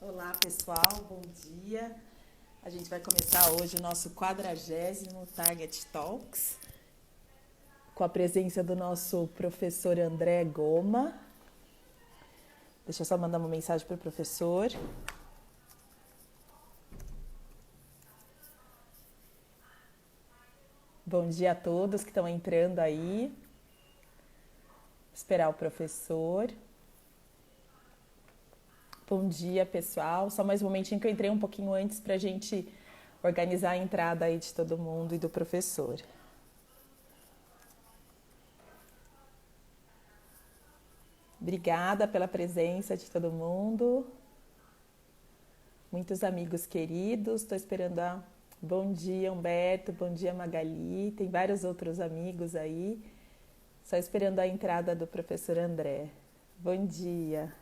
Olá pessoal, bom dia. A gente vai começar hoje o nosso 40º Target Talks com a presença do nosso professor André Goma. Deixa eu só mandar uma mensagem para o professor. Bom dia a todos que estão entrando aí. Esperar o professor. Bom dia, pessoal. Só mais um momentinho que eu entrei um pouquinho antes para a gente organizar a entrada aí de todo mundo e do professor. Obrigada pela presença de todo mundo. Muitos amigos queridos. Estou esperando a... Bom dia, Humberto. Bom dia, Magali. Tem vários outros amigos aí. Só esperando a entrada do professor André. Bom dia.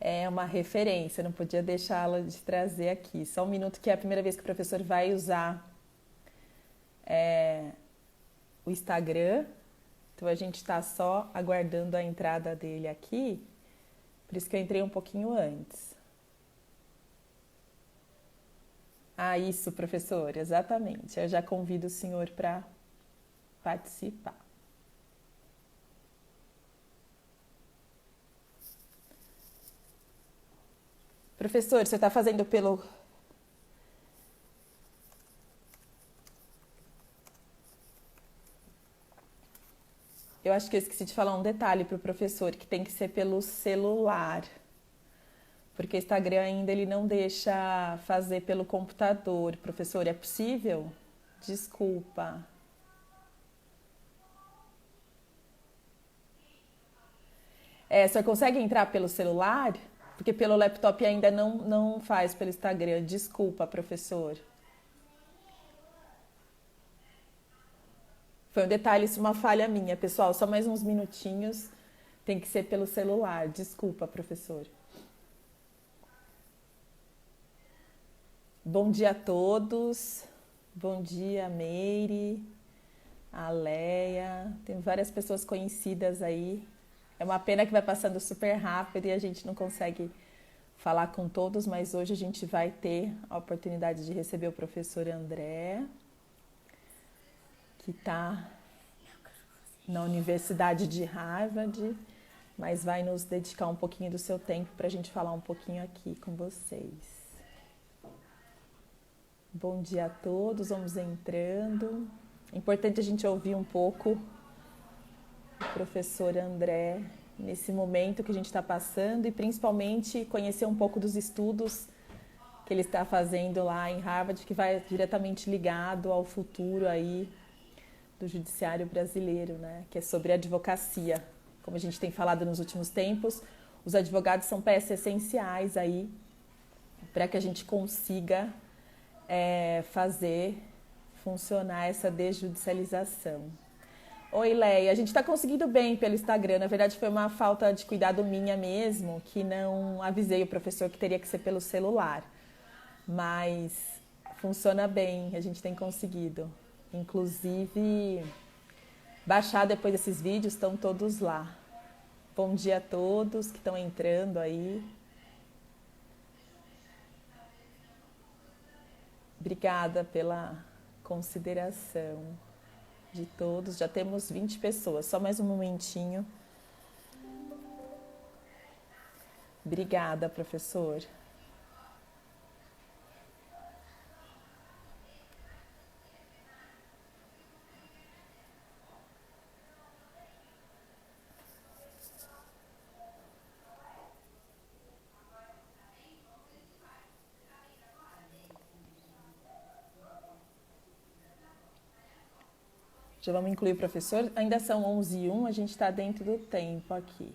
É uma referência, não podia deixá-la de trazer aqui. Só um minuto, que é a primeira vez que o professor vai usar o Instagram. Então a gente está só aguardando a entrada dele aqui. Por isso que eu entrei um pouquinho antes. Ah, isso, professor, exatamente. Eu já convido o senhor para participar. Professor, você está fazendo pelo... Eu acho que eu esqueci de falar um detalhe para o professor, que tem que ser pelo celular. Porque o Instagram ainda ele não deixa fazer pelo computador. Professor, é possível? Desculpa. O senhor consegue entrar pelo celular? Porque pelo laptop ainda não faz pelo Instagram. Desculpa, professor. Foi um detalhe, isso é uma falha minha, pessoal. Só mais uns minutinhos. Tem que ser pelo celular. Desculpa, professor. Bom dia a todos. Bom dia, Meire, a Leia. Tem várias pessoas conhecidas aí. É uma pena que vai passando super rápido e a gente não consegue falar com todos, mas hoje a gente vai ter a oportunidade de receber o professor André, que está na Universidade de Harvard, mas vai nos dedicar um pouquinho do seu tempo para a gente falar um pouquinho aqui com vocês. Bom dia a todos, vamos entrando. É importante a gente ouvir um pouco o professor André nesse momento que a gente está passando e principalmente conhecer um pouco dos estudos que ele está fazendo lá em Harvard, que vai diretamente ligado ao futuro aí do judiciário brasileiro, né? Que é sobre advocacia. Como a gente tem falado nos últimos tempos, os advogados são peças essenciais aí para que a gente consiga fazer funcionar essa desjudicialização. Oi, Leia, a gente está conseguindo bem pelo Instagram. Na verdade, foi uma falta de cuidado minha mesmo, que não avisei o professor que teria que ser pelo celular. Mas funciona bem, a gente tem conseguido. Inclusive, baixar depois desses vídeos, estão todos lá. Bom dia a todos que estão entrando aí. Obrigada pela consideração de todos. Já temos 20 pessoas, só mais um momentinho. Obrigada, professor. Já vamos incluir o professor. Ainda são 11h01, a gente está dentro do tempo aqui.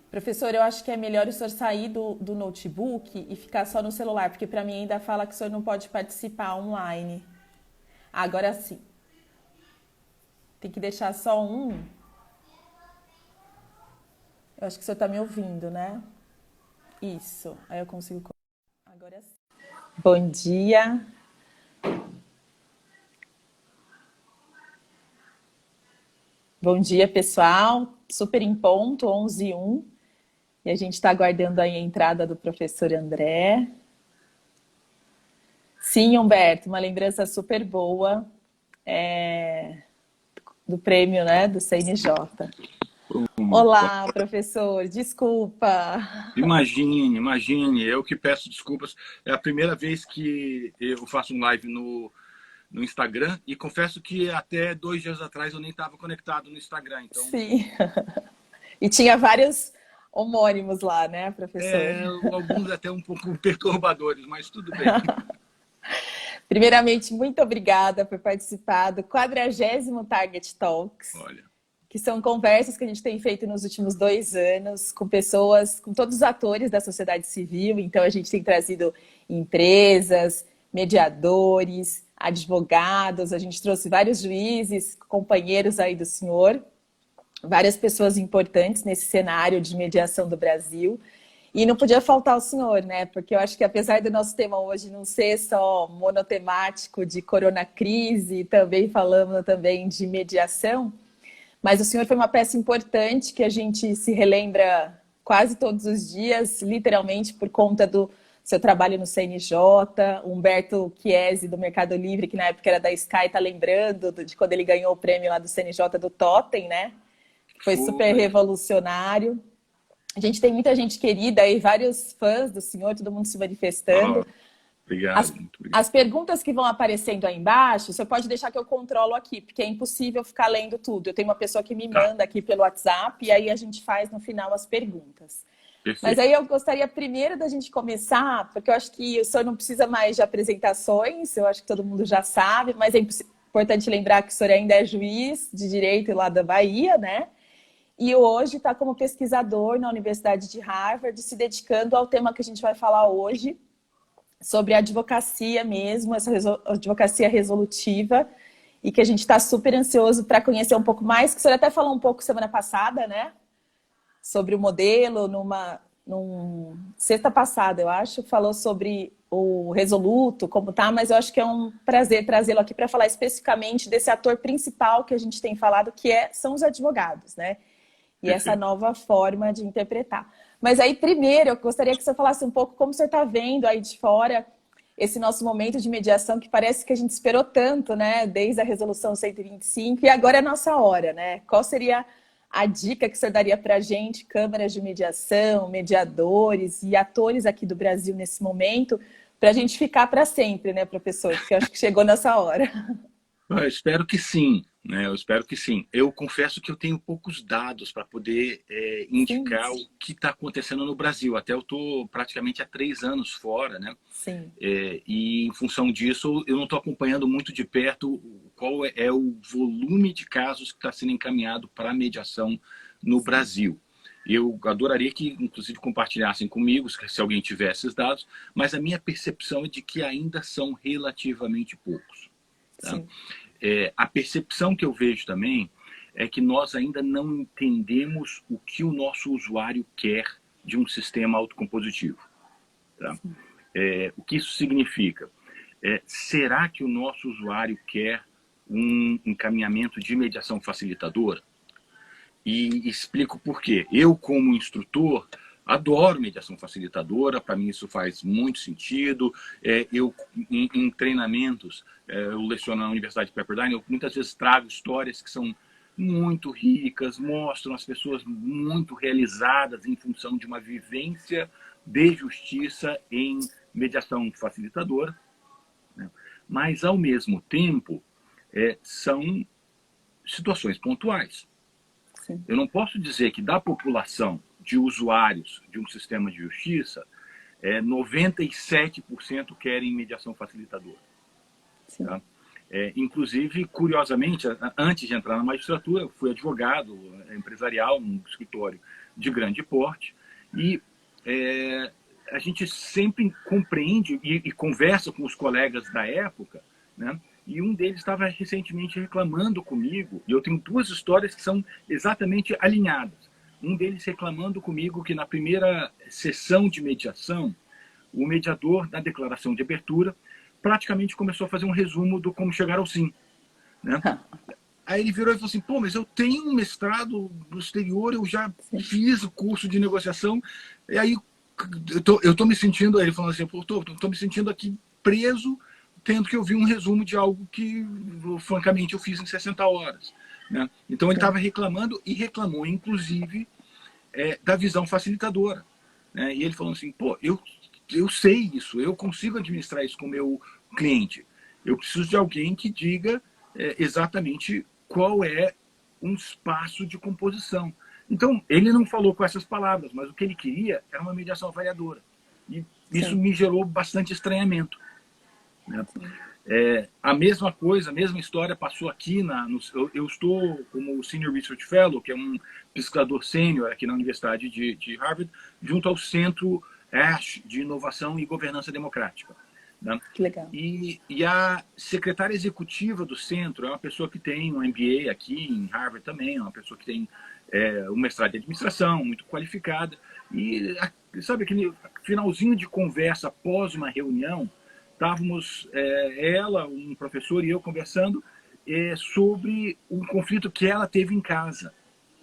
Professor, eu acho que é melhor o senhor sair do notebook e ficar só no celular, porque para mim ainda fala que o senhor não pode participar online. Agora sim. Tem que deixar só um. Eu acho que o senhor está me ouvindo, né? Isso. Aí eu consigo... Agora sim. Bom dia. Bom dia, pessoal. Super em ponto, 11h01. E a gente está aguardando aí a entrada do professor André. Sim, Humberto, uma lembrança super boa do prêmio, né, do CNJ. Olá, professor, desculpa. Imagine, eu que peço desculpas. É a primeira vez que eu faço um live no Instagram e confesso que até 2 dias atrás eu nem estava conectado no Instagram. Então, Sim. E tinha vários homônimos lá, né, professor? alguns até um pouco perturbadores, mas tudo bem. Primeiramente, muito obrigada por participar do 40º Target Talks, Olha, que são conversas que a gente tem feito nos últimos 2 anos com pessoas, com todos os atores da sociedade civil. Então, a gente tem trazido empresas, mediadores, advogados, a gente trouxe vários juízes, companheiros aí do senhor, várias pessoas importantes nesse cenário de mediação do Brasil. E não podia faltar o senhor, né? Porque eu acho que apesar do nosso tema hoje não ser só monotemático de coronacrise, também falamos também de mediação, mas o senhor foi uma peça importante que a gente se relembra quase todos os dias, literalmente por conta do seu trabalho no CNJ. O Humberto Chiesi, do Mercado Livre, que na época era da Sky, está lembrando de quando ele ganhou o prêmio lá do CNJ do Totem, né? Foi super foi. revolucionário. A gente tem muita gente querida aí, vários fãs do senhor, todo mundo se manifestando. Obrigado, As, muito obrigado. as perguntas que vão aparecendo aí embaixo, você pode deixar que eu controlo aqui, porque é impossível ficar lendo tudo. Eu tenho uma pessoa que me Tá, manda aqui pelo WhatsApp e aí a gente faz no final as perguntas. Mas perfeito. aí eu gostaria primeiro da gente começar, porque eu acho que o senhor não precisa mais de apresentações, eu acho que todo mundo já sabe, mas é importante lembrar que o senhor ainda é juiz de direito lá da Bahia, né? E hoje está como pesquisador na Universidade de Harvard, se dedicando ao tema que a gente vai falar hoje, sobre a advocacia mesmo, essa advocacia resolutiva, e que a gente está super ansioso para conhecer um pouco mais, que o senhor até falou um pouco semana passada, né? Sobre o modelo, sexta passada, eu acho, falou sobre o Resoluto, como tá, mas eu acho que é um prazer trazê-lo aqui para falar especificamente desse ator principal que a gente tem falado, que são os advogados, né? E essa Perfeito. nova forma de interpretar. Mas aí, primeiro, eu gostaria que você falasse um pouco como você está vendo aí de fora esse nosso momento de mediação, que parece que a gente esperou tanto, né? Desde a resolução 125, e agora é a nossa hora, né? Qual seria a dica que você daria para a gente, câmaras de mediação, mediadores e atores aqui do Brasil nesse momento, para a gente ficar para sempre, né, professor? Porque eu acho que chegou nessa hora. Eu espero que sim, né? Eu espero que sim. Eu confesso que eu tenho poucos dados para poder Sim, indicar o que está acontecendo no Brasil. Até eu estou praticamente há 3 anos fora, né? sim, E em função disso, eu não estou acompanhando muito de perto qual é o volume de casos que está sendo encaminhado para mediação no sim, Brasil. Eu adoraria que, inclusive, compartilhassem comigo, se alguém tivesse esses dados, mas a minha percepção é de que ainda são relativamente poucos. Tá? sim, A percepção que eu vejo também é que nós ainda não entendemos o que o nosso usuário quer de um sistema autocompositivo. Tá? O que isso significa? Será que o nosso usuário quer um encaminhamento de mediação facilitadora? E explico por quê. Eu, como instrutor, adoro mediação facilitadora, para mim isso faz muito sentido. Eu, em treinamentos, eu leciono na Universidade de Pepperdine, eu muitas vezes trago histórias que são muito ricas, mostram as pessoas muito realizadas em função de uma vivência de justiça em mediação facilitadora, né? Mas, ao mesmo tempo, são situações pontuais. sim, Eu não posso dizer que da população de usuários de um sistema de justiça, 97% querem mediação facilitadora. sim. Tá? Inclusive, curiosamente, antes de entrar na magistratura, eu fui advogado empresarial, num escritório de grande porte, e a gente sempre compreende e conversa com os colegas da época, né? E um deles estava recentemente reclamando comigo, e eu tenho duas histórias que são exatamente alinhadas. Um deles reclamando comigo que na primeira sessão de mediação, o mediador, na declaração de abertura, praticamente começou a fazer um resumo do como chegar ao sim, né? Aí ele virou e falou assim, pô, mas eu tenho um mestrado no exterior, eu já fiz o curso de negociação, e aí eu tô me sentindo, ele falando assim, pô, tô me sentindo aqui preso, tendo que ouvir um resumo de algo que, francamente, eu fiz em 60 horas. Né? Então ele estava reclamando e reclamou, inclusive, da visão facilitadora. Né? E ele falou assim, pô, eu sei isso, eu consigo administrar isso com o meu cliente. Eu preciso de alguém que diga exatamente qual é um espaço de composição. Então, ele não falou com essas palavras, mas o que ele queria era uma mediação avaliadora. E isso me gerou bastante estranhamento. Né? A mesma coisa, a mesma história passou aqui. Eu estou como Senior Research Fellow, que é um pesquisador sênior aqui na Universidade de Harvard, junto ao Centro ASH de Inovação e Governança Democrática. Né? Que legal. E a secretária executiva do centro é uma pessoa que tem um MBA aqui em Harvard também, é uma pessoa que tem um mestrado em administração, muito qualificada. E sabe aquele finalzinho de conversa após uma reunião, estávamos ela, um professor e eu conversando sobre um conflito que ela teve em casa,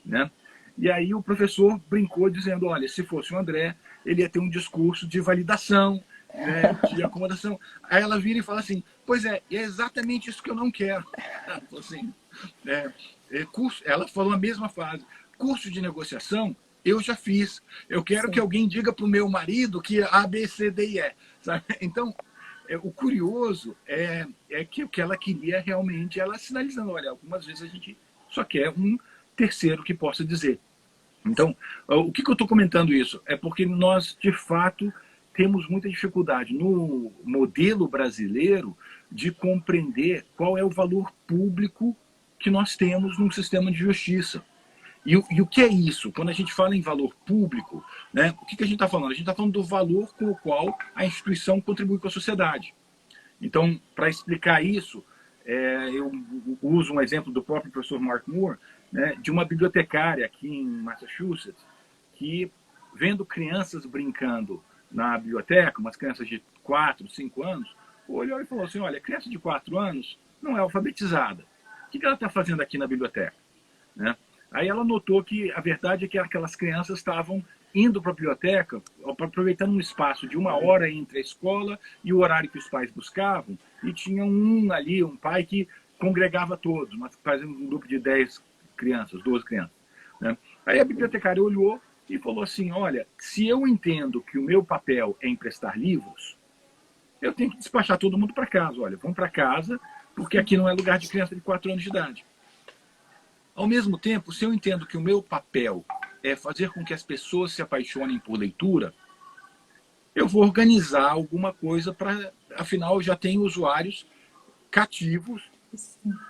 né? E aí o professor brincou dizendo, olha, se fosse o André, ele ia ter um discurso de validação, né, de acomodação. Aí ela vira e fala assim, pois é exatamente isso que eu não quero. Ela falou assim, ela falou a mesma frase, curso de negociação eu já fiz. Eu quero que alguém diga para o meu marido que A, B, C, D e E. Sabe? Então, o curioso é que o que ela queria realmente, ela sinalizando, olha, algumas vezes a gente só quer um terceiro que possa dizer. Então, o que eu estou comentando isso? É porque nós, de fato, temos muita dificuldade no modelo brasileiro de compreender qual é o valor público que nós temos num sistema de justiça. E o que é isso? Quando a gente fala em valor público, né, o que a gente está falando? A gente está falando do valor com o qual a instituição contribui com a sociedade. Então, para explicar isso, eu uso um exemplo do próprio professor Mark Moore, né, de uma bibliotecária aqui em Massachusetts, que, vendo crianças brincando na biblioteca, umas crianças de 4, 5 anos, olhou e falou assim, olha, criança de 4 anos não é alfabetizada. O que ela está fazendo aqui na biblioteca? Né? Aí ela notou que a verdade é que aquelas crianças estavam indo para a biblioteca, aproveitando um espaço de 1 hora entre a escola e o horário que os pais buscavam, e tinha um pai que congregava todos, mas fazendo um grupo de 10 crianças, 12 crianças. Né? Aí a bibliotecária olhou e falou assim, olha, se eu entendo que o meu papel é emprestar livros, eu tenho que despachar todo mundo para casa. Olha, vão para casa, porque aqui não é lugar de criança de 4 anos de idade. Ao mesmo tempo, se eu entendo que o meu papel é fazer com que as pessoas se apaixonem por leitura, eu vou organizar alguma coisa para, afinal, eu já tenho usuários cativos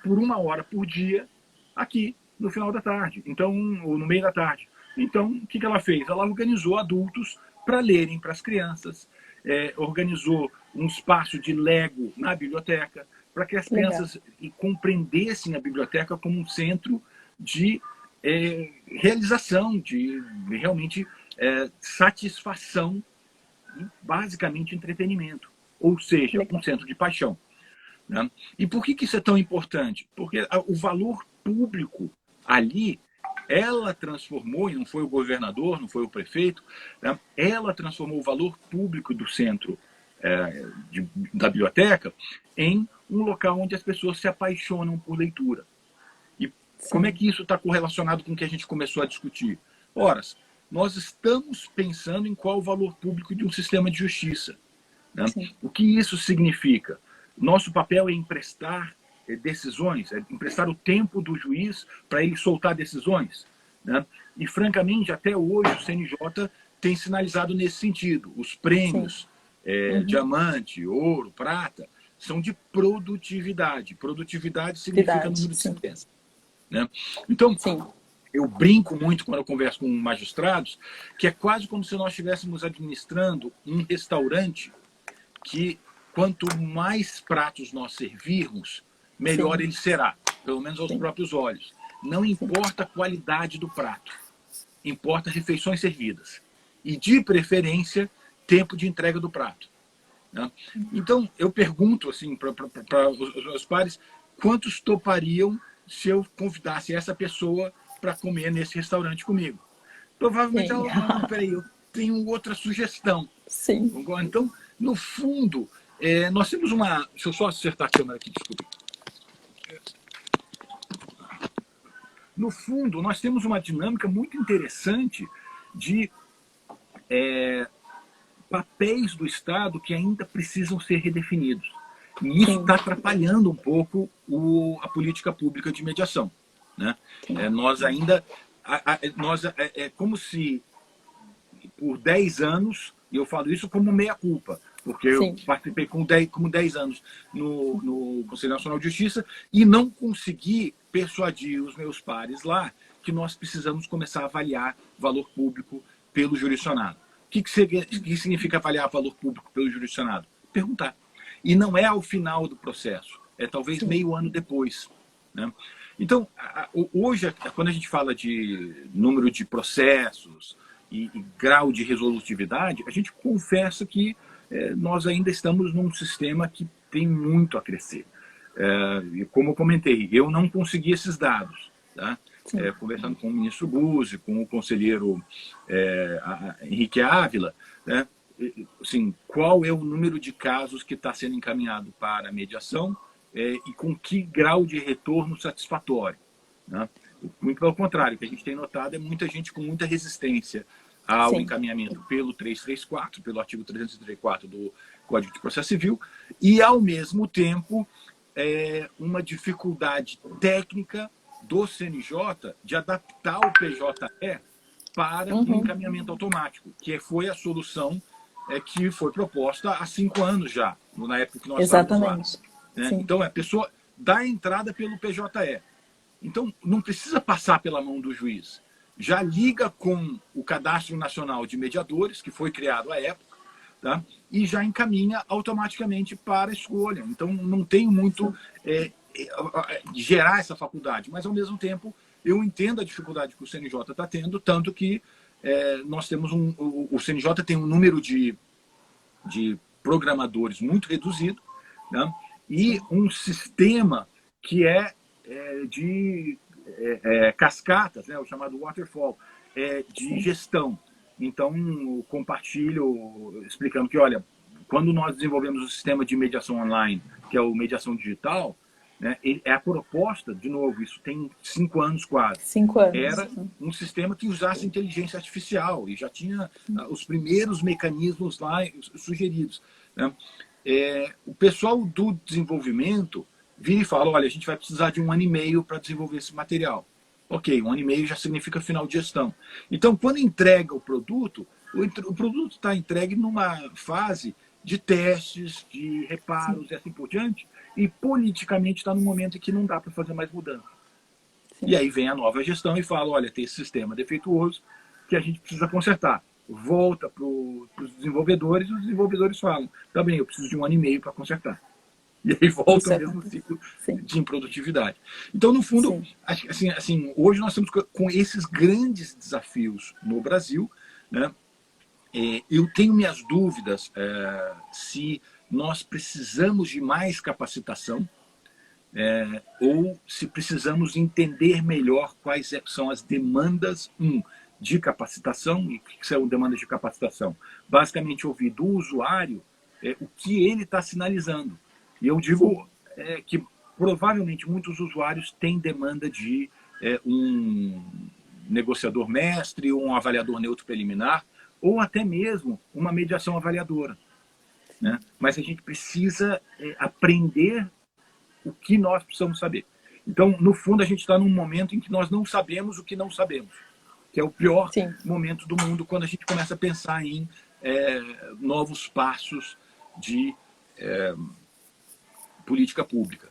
por 1 hora por dia aqui no final da tarde, então, ou no meio da tarde. Então, o que ela fez? Ela organizou adultos para lerem para as crianças, organizou um espaço de Lego na biblioteca, para que as crianças compreendessem a biblioteca como um centro de realização, de realmente satisfação e, basicamente, entretenimento. Ou seja, um centro de paixão. Né? E por que isso é tão importante? Porque o valor público ali, ela transformou, e não foi o governador, não foi o prefeito, né? Ela transformou o valor público do centro da biblioteca em um local onde as pessoas se apaixonam por leitura. E como é que isso está correlacionado com o que a gente começou a discutir? Ora, nós estamos pensando em qual o valor público de um sistema de justiça. Né? O que isso significa? Nosso papel é emprestar decisões, é emprestar o tempo do juiz para ele soltar decisões. Né? E, francamente, até hoje o CNJ tem sinalizado nesse sentido. Os prêmios diamante, ouro, prata, são de produtividade. Produtividade significa número de sentenças. Né? Então, eu brinco muito quando eu converso com magistrados, que é quase como se nós estivéssemos administrando um restaurante que, quanto mais pratos nós servirmos, melhor ele será, pelo menos aos próprios olhos. Não importa a qualidade do prato, importa refeições servidas. E, de preferência, tempo de entrega do prato. Né? Então, eu pergunto assim, para os meus pares, quantos topariam se eu convidasse essa pessoa para comer nesse restaurante comigo? Provavelmente Sim. ela, não, peraí, eu tenho outra sugestão. Sim. Então, no fundo, nós temos uma... Deixa eu só acertar a câmera aqui, desculpe. No fundo, nós temos uma dinâmica muito interessante de papéis do Estado que ainda precisam ser redefinidos. E isso está atrapalhando um pouco a política pública de mediação. Né? Nós ainda... é como se, por 10 anos, e eu falo isso como meia-culpa, porque eu participei como 10 anos no Conselho Nacional de Justiça e não consegui persuadir os meus pares lá que nós precisamos começar a avaliar valor público pelo jurisdicionado. O que significa avaliar valor público pelo jurisdicionado? Perguntar. E não é ao final do processo, é talvez meio ano depois. Né? Então, hoje, quando a gente fala de número de processos e grau de resolutividade, a gente confessa que nós ainda estamos num sistema que tem muito a crescer. E como eu comentei, eu não consegui esses dados. Tá? Conversando com o ministro Buzzi, com o conselheiro Henrique Ávila, né? Assim, qual é o número de casos que está sendo encaminhado para a mediação e com que grau de retorno satisfatório. Né? Muito pelo contrário, o que a gente tem notado é muita gente com muita resistência ao encaminhamento pelo 334, pelo artigo 334 do Código de Processo Civil, e, ao mesmo tempo, uma dificuldade técnica do CNJ de adaptar o PJE para um encaminhamento automático, que foi a solução que foi proposta há 5 anos já, na época que nós estávamos lá. Né? Então, a pessoa dá entrada pelo PJE. Então, não precisa passar pela mão do juiz. Já liga com o Cadastro Nacional de Mediadores, que foi criado à época, tá? E já encaminha automaticamente para a escolha. Então, não tem muito gerar essa faculdade, mas, ao mesmo tempo, eu entendo a dificuldade que o CNJ está tendo, tanto que nós temos o CNJ tem um número de programadores muito reduzido, né? E um sistema que de cascatas, né? O chamado waterfall, de gestão. Então, eu compartilho explicando que, olha, quando nós desenvolvemos o sistema de mediação online, que é o mediação digital, né, a proposta, de novo, isso tem 5 anos quase. 5 anos. Era um sistema que usasse inteligência artificial e já tinha os primeiros mecanismos lá sugeridos. Né? O pessoal do desenvolvimento vira e fala, olha, a gente vai precisar de 1 ano e meio para desenvolver esse material. Ok, 1 ano e meio já significa final de gestão. Então, quando entrega o produto está entregue numa fase de testes, de reparos e assim por diante, e politicamente está num momento em que não dá para fazer mais mudança. E aí vem a nova gestão e fala, olha, tem esse sistema defeituoso que a gente precisa consertar. Volta para os desenvolvedores e os desenvolvedores falam, tá bem, eu preciso de 1 ano e meio para consertar. E aí volta o mesmo ciclo de improdutividade. Então, no fundo, assim, hoje nós estamos com esses grandes desafios no Brasil. Né? Eu tenho minhas dúvidas se nós precisamos de mais capacitação ou se precisamos entender melhor quais são as demandas de capacitação. E o que são demandas de capacitação? Basicamente, ouvir do usuário o que ele está sinalizando. E eu digo que provavelmente muitos usuários têm demanda de um negociador mestre, ou um avaliador neutro preliminar, ou até mesmo uma mediação avaliadora. Né? Mas a gente precisa aprender o que nós precisamos saber. Então, no fundo, a gente está num momento em que nós não sabemos o que não sabemos, que é o pior momento do mundo, quando a gente começa a pensar em novos passos de política pública.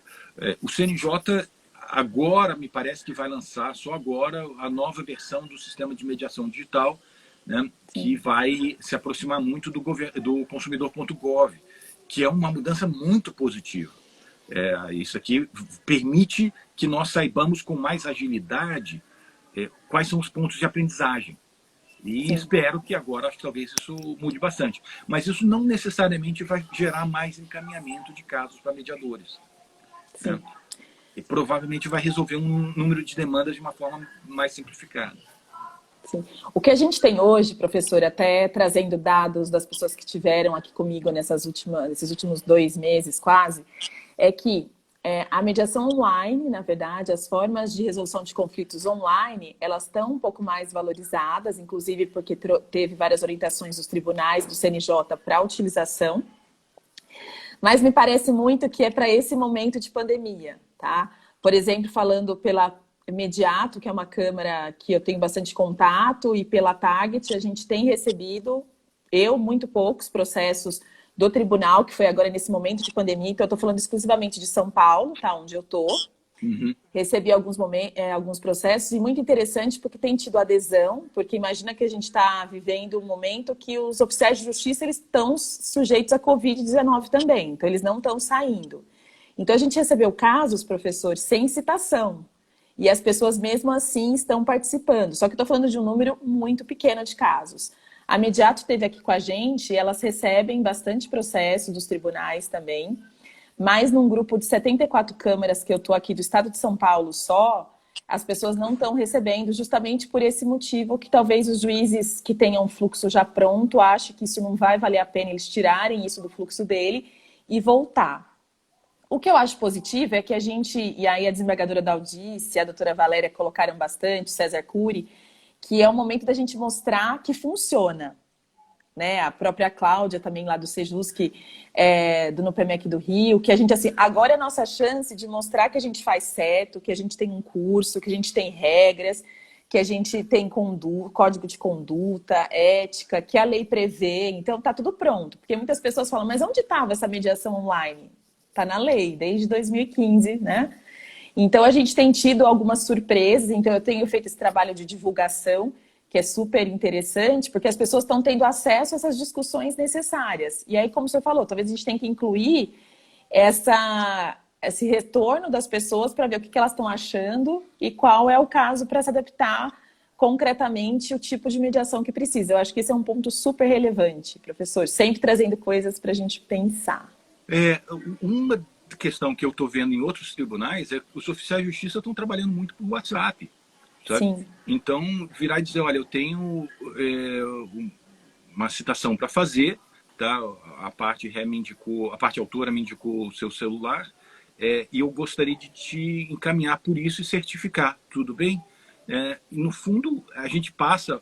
O CNJ agora, me parece que vai lançar, só agora, a nova versão do sistema de mediação digital, né, que vai se aproximar muito do consumidor.gov, que é uma mudança muito positiva. Isso aqui permite que nós saibamos com mais agilidade quais são os pontos de aprendizagem. E Sim, espero que agora, acho que talvez isso mude bastante. Mas isso não necessariamente vai gerar mais encaminhamento de casos para mediadores, né? sim. E provavelmente vai resolver um número de demandas de uma forma mais simplificada. Sim. O que a gente tem hoje, professor, até trazendo dados das pessoas que tiveram aqui comigo nesses últimos 2 meses quase, é que a mediação online, na verdade, as formas de resolução de conflitos online, elas estão um pouco mais valorizadas, inclusive porque teve várias orientações dos tribunais do CNJ para a utilização, mas me parece muito que é para esse momento de pandemia, tá? Por exemplo, falando pela Mediato, que é uma câmara que eu tenho bastante contato, e pela Target, a gente tem recebido, muito poucos processos do tribunal, que foi agora nesse momento de pandemia, então eu estou falando exclusivamente de São Paulo, tá? Onde eu estou. Uhum. Recebi alguns processos, e muito interessante porque tem tido adesão, porque imagina que a gente está vivendo um momento que os oficiais de justiça eles estão sujeitos à Covid-19 também, então eles não estão saindo. Então a gente recebeu casos, professor, sem citação, e as pessoas mesmo assim estão participando, só que estou falando de um número muito pequeno de casos. A Mediato esteve aqui com a gente, elas recebem bastante processo dos tribunais também, mas num grupo de 74 câmaras que eu estou aqui do estado de São Paulo só, as pessoas não estão recebendo justamente por esse motivo que talvez os juízes que tenham um fluxo já pronto achem que isso não vai valer a pena eles tirarem isso do fluxo dele e voltar. O que eu acho positivo é que a gente, e aí a desembargadora Daldice e a doutora Valéria colocaram bastante, César Cury, que é o momento da gente mostrar que funciona, né? A própria Cláudia também lá do Sejus, que do NUPEMEC do Rio, que a gente assim, agora é a nossa chance de mostrar que a gente faz certo, que a gente tem um curso, que a gente tem regras, que a gente tem código de conduta, ética, que a lei prevê, então tá tudo pronto. Porque muitas pessoas falam, mas onde estava essa mediação online? Tá na lei, desde 2015, né? Então a gente tem tido algumas surpresas, então eu tenho feito esse trabalho de divulgação, que é super interessante, porque as pessoas estão tendo acesso a essas discussões necessárias. E aí, como o senhor falou, talvez a gente tenha que incluir esse retorno das pessoas para ver o que elas estão achando e qual é o caso para se adaptar concretamente o tipo de mediação que precisa. Eu acho que esse é um ponto super relevante, professor, sempre trazendo coisas para a gente pensar. Uma questão que eu estou vendo em outros tribunais é que os oficiais de justiça estão trabalhando muito por WhatsApp, sabe? Sim. Então, virar e dizer, olha, eu tenho uma citação para fazer, tá? A parte autora me indicou o seu celular, e eu gostaria de te encaminhar por isso e certificar, tudo bem? E no fundo, a gente passa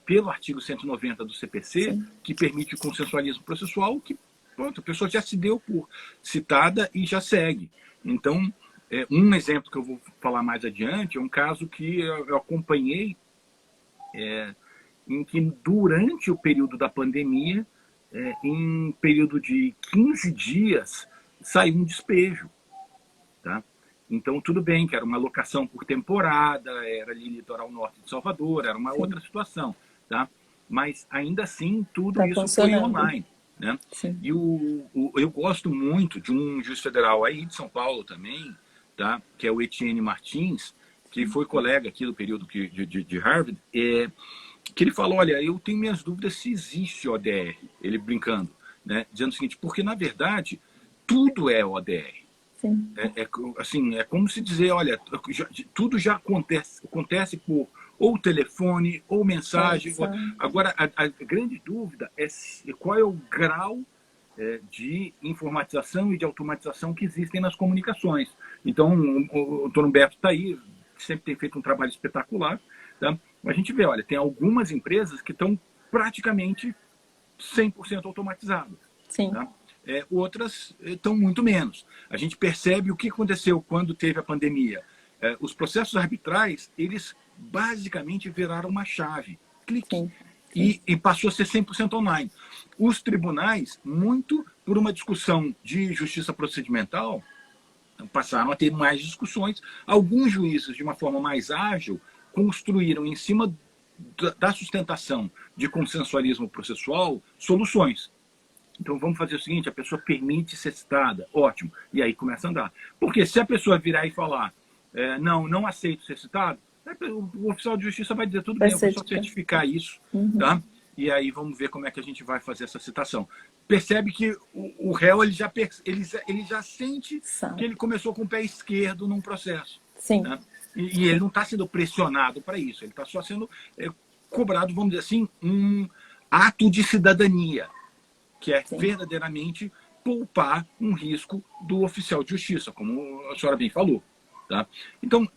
pelo artigo 190 do CPC, Sim. que permite o consensualismo processual, que pronto, a pessoa já se deu por citada e já segue. Então, um exemplo que eu vou falar mais adiante é um caso que eu acompanhei, em que durante o período da pandemia, em período de 15 dias, saiu um despejo. Tá? Então, tudo bem que era uma locação por temporada, era ali litoral norte de Salvador, era uma outra situação. Tá? Mas, ainda assim, tudo Tá isso foi funcionando. online. Né? Sim. E eu gosto muito de um juiz federal aí de São Paulo também, tá? Que é o Etienne Martins, que foi colega aqui do período de Harvard, que ele falou, olha, eu tenho minhas dúvidas se existe ODR, ele brincando, né? Dizendo o seguinte, porque na verdade tudo é ODR. Sim. Assim, é como se dizer, olha, tudo já acontece por ou telefone, ou mensagem. Agora, a grande dúvida é qual é o grau de informatização e de automatização que existem nas comunicações. Então, o Dr. Humberto está aí, sempre tem feito um trabalho espetacular. Tá? A gente vê, olha, tem algumas empresas que estão praticamente 100% automatizadas. Sim. Tá? Outras estão muito menos. A gente percebe o que aconteceu quando teve a pandemia. Os processos arbitrais, eles basicamente viraram uma chave. Clique. Sim. Sim. E passou a ser 100% online. Os tribunais, muito por uma discussão de justiça procedimental, passaram a ter mais discussões. Alguns juízes, de uma forma mais ágil, construíram em cima da sustentação de consensualismo processual soluções. Então vamos fazer o seguinte, a pessoa permite ser citada, ótimo, e aí começa a andar. Porque se a pessoa virar e falar, não aceito ser citado, O oficial de justiça vai dizer, tudo Vai bem, eu vou só certificar. certificar isso, tá? E aí vamos ver como é que a gente vai fazer essa citação. Percebe que o réu ele já sente que Sabe. ele começou com o pé esquerdo num processo. Sim. Né? E ele não está sendo pressionado para isso, ele está só sendo cobrado, vamos dizer assim, um ato de cidadania, que é Sim. verdadeiramente poupar um risco do oficial de justiça, como a senhora bem falou. Tá? Então,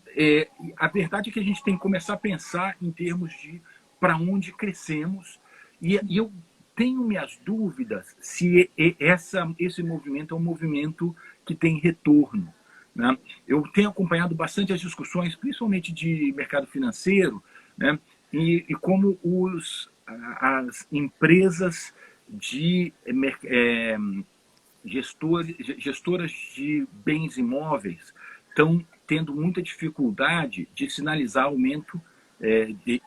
a verdade é que a gente tem que começar a pensar em termos de para onde crescemos, e eu tenho minhas dúvidas se esse movimento é um movimento que tem retorno. Né? Eu tenho acompanhado bastante as discussões, principalmente de mercado financeiro, né? e como as empresas de gestoras de bens imóveis estão tendo muita dificuldade de sinalizar aumento de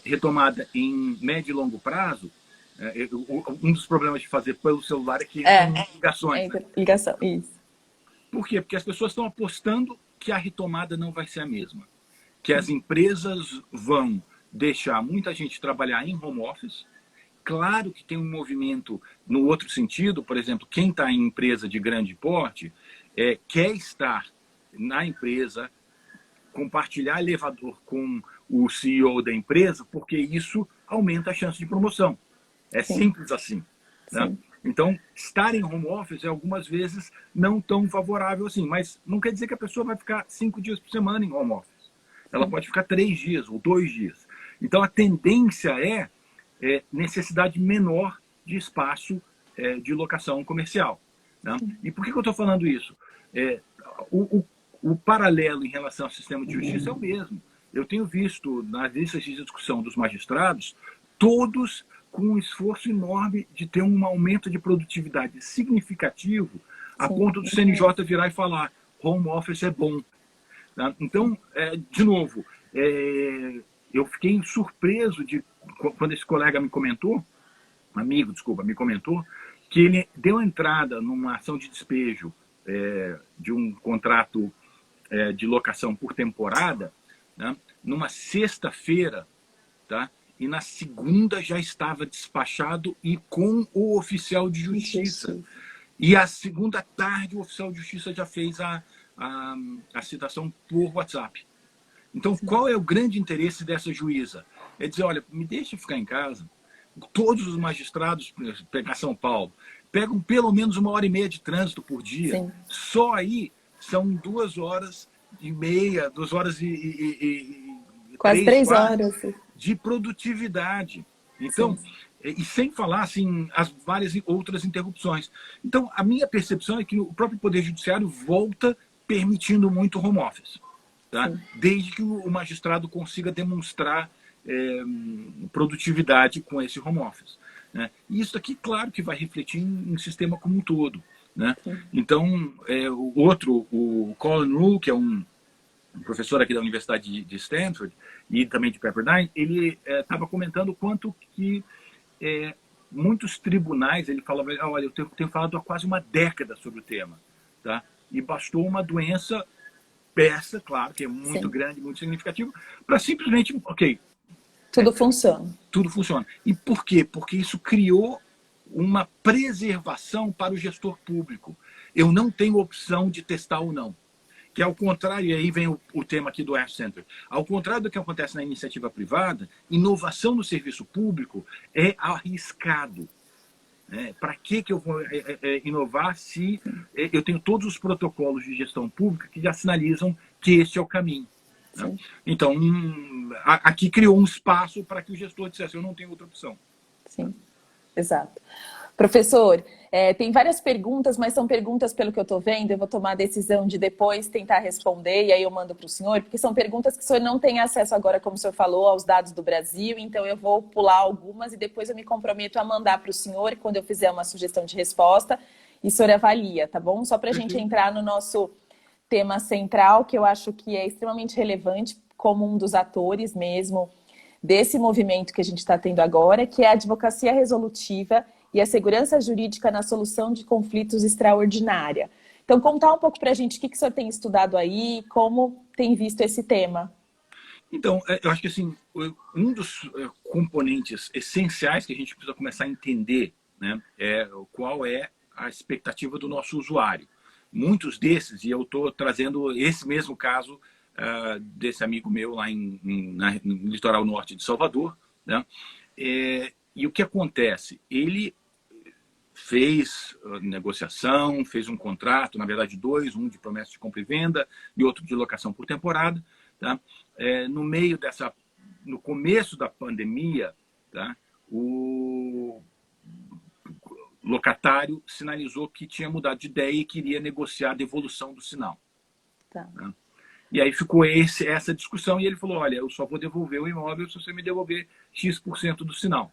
retomada em médio e longo prazo. Um dos problemas de fazer pelo celular é que são ligações. Né? Ligação, isso. Por quê? Porque as pessoas estão apostando que a retomada não vai ser a mesma. Que as empresas vão deixar muita gente trabalhar em home office. Claro que tem um movimento no outro sentido, por exemplo, quem está em empresa de grande porte quer estar na empresa, compartilhar elevador com o CEO da empresa, porque isso aumenta a chance de promoção. É Sim. simples assim. Né? Então, estar em home office é algumas vezes não tão favorável assim, mas não quer dizer que a pessoa vai ficar 5 dias por semana em home office. Ela pode ficar 3 dias ou 2 dias. Então, a tendência é necessidade menor de espaço de locação comercial. Né? E por que eu estou falando isso? O paralelo em relação ao sistema de justiça é o mesmo. Eu tenho visto nas listas de discussão dos magistrados, todos com um esforço enorme de ter um aumento de produtividade significativo, a ponto do CNJ virar e falar home office é bom. Tá? Então, de novo, eu fiquei surpreso quando esse colega me comentou, me comentou, que ele deu entrada numa ação de despejo de um contrato de locação por temporada, né, numa sexta-feira, tá? E na segunda já estava despachado e com o oficial de justiça. E a segunda tarde o oficial de justiça já fez a citação por WhatsApp. Então, qual é o grande interesse dessa juíza? É dizer, olha, me deixa ficar em casa. Todos os magistrados, pegar São Paulo, pegam pelo menos 1h30 de trânsito por dia. Sim. Só aí são 2h30, 2h quase 3 horas de produtividade. Então, e sem falar assim, as várias outras interrupções. Então, a minha percepção é que o próprio Poder Judiciário volta permitindo muito home office. Tá? Desde que o magistrado consiga demonstrar produtividade com esse home office. Né? E isso aqui, claro, que vai refletir em sistema como um todo. Né? Então, o Colin Rule, que é um professor aqui da Universidade de Stanford e também de Pepperdine, ele estava comentando o quanto que muitos tribunais, ele falava, olha, eu tenho falado há quase uma década sobre o tema. Tá? E bastou uma doença peça, claro, que é muito grande, muito significativo, para simplesmente, tudo funciona. Tudo funciona. E por quê? Porque isso criou uma preservação para o gestor público. Eu não tenho opção de testar ou não. Que ao contrário, e aí vem o tema aqui do Air Center, ao contrário do que acontece na iniciativa privada, inovação no serviço público é arriscado. Para que eu vou inovar se eu tenho todos os protocolos de gestão pública que já sinalizam que este é o caminho? Né? Então, aqui criou um espaço para que o gestor dissesse, eu não tenho outra opção. Sim, exato. Professor, tem várias perguntas, mas são perguntas, pelo que eu estou vendo, eu vou tomar a decisão de depois tentar responder, e aí eu mando para o senhor, porque são perguntas que o senhor não tem acesso agora, como o senhor falou, aos dados do Brasil, então eu vou pular algumas e depois eu me comprometo a mandar para o senhor, quando eu fizer uma sugestão de resposta, e o senhor avalia, tá bom? Só para a gente entrar no nosso tema central, que eu acho que é extremamente relevante, como um dos atores mesmo desse movimento que a gente está tendo agora, que é a advocacia resolutiva e a segurança jurídica na solução de conflitos extraordinária. Então, contar um pouco para a gente o que o senhor tem estudado aí, como tem visto esse tema. Então, eu acho que assim, um dos componentes essenciais que a gente precisa começar a entender, né, é qual é a expectativa do nosso usuário. Muitos desses, e eu estou trazendo esse mesmo caso desse amigo meu lá no litoral norte de Salvador, né, e o que acontece? Ele fez negociação, fez um contrato, na verdade dois, um de promessa de compra e venda e outro de locação por temporada. Tá? No meio no começo da pandemia, tá? O locatário sinalizou que tinha mudado de ideia e queria negociar a devolução do sinal. Tá. Tá? E aí ficou essa discussão e ele falou, olha, eu só vou devolver o imóvel se você me devolver X% do sinal.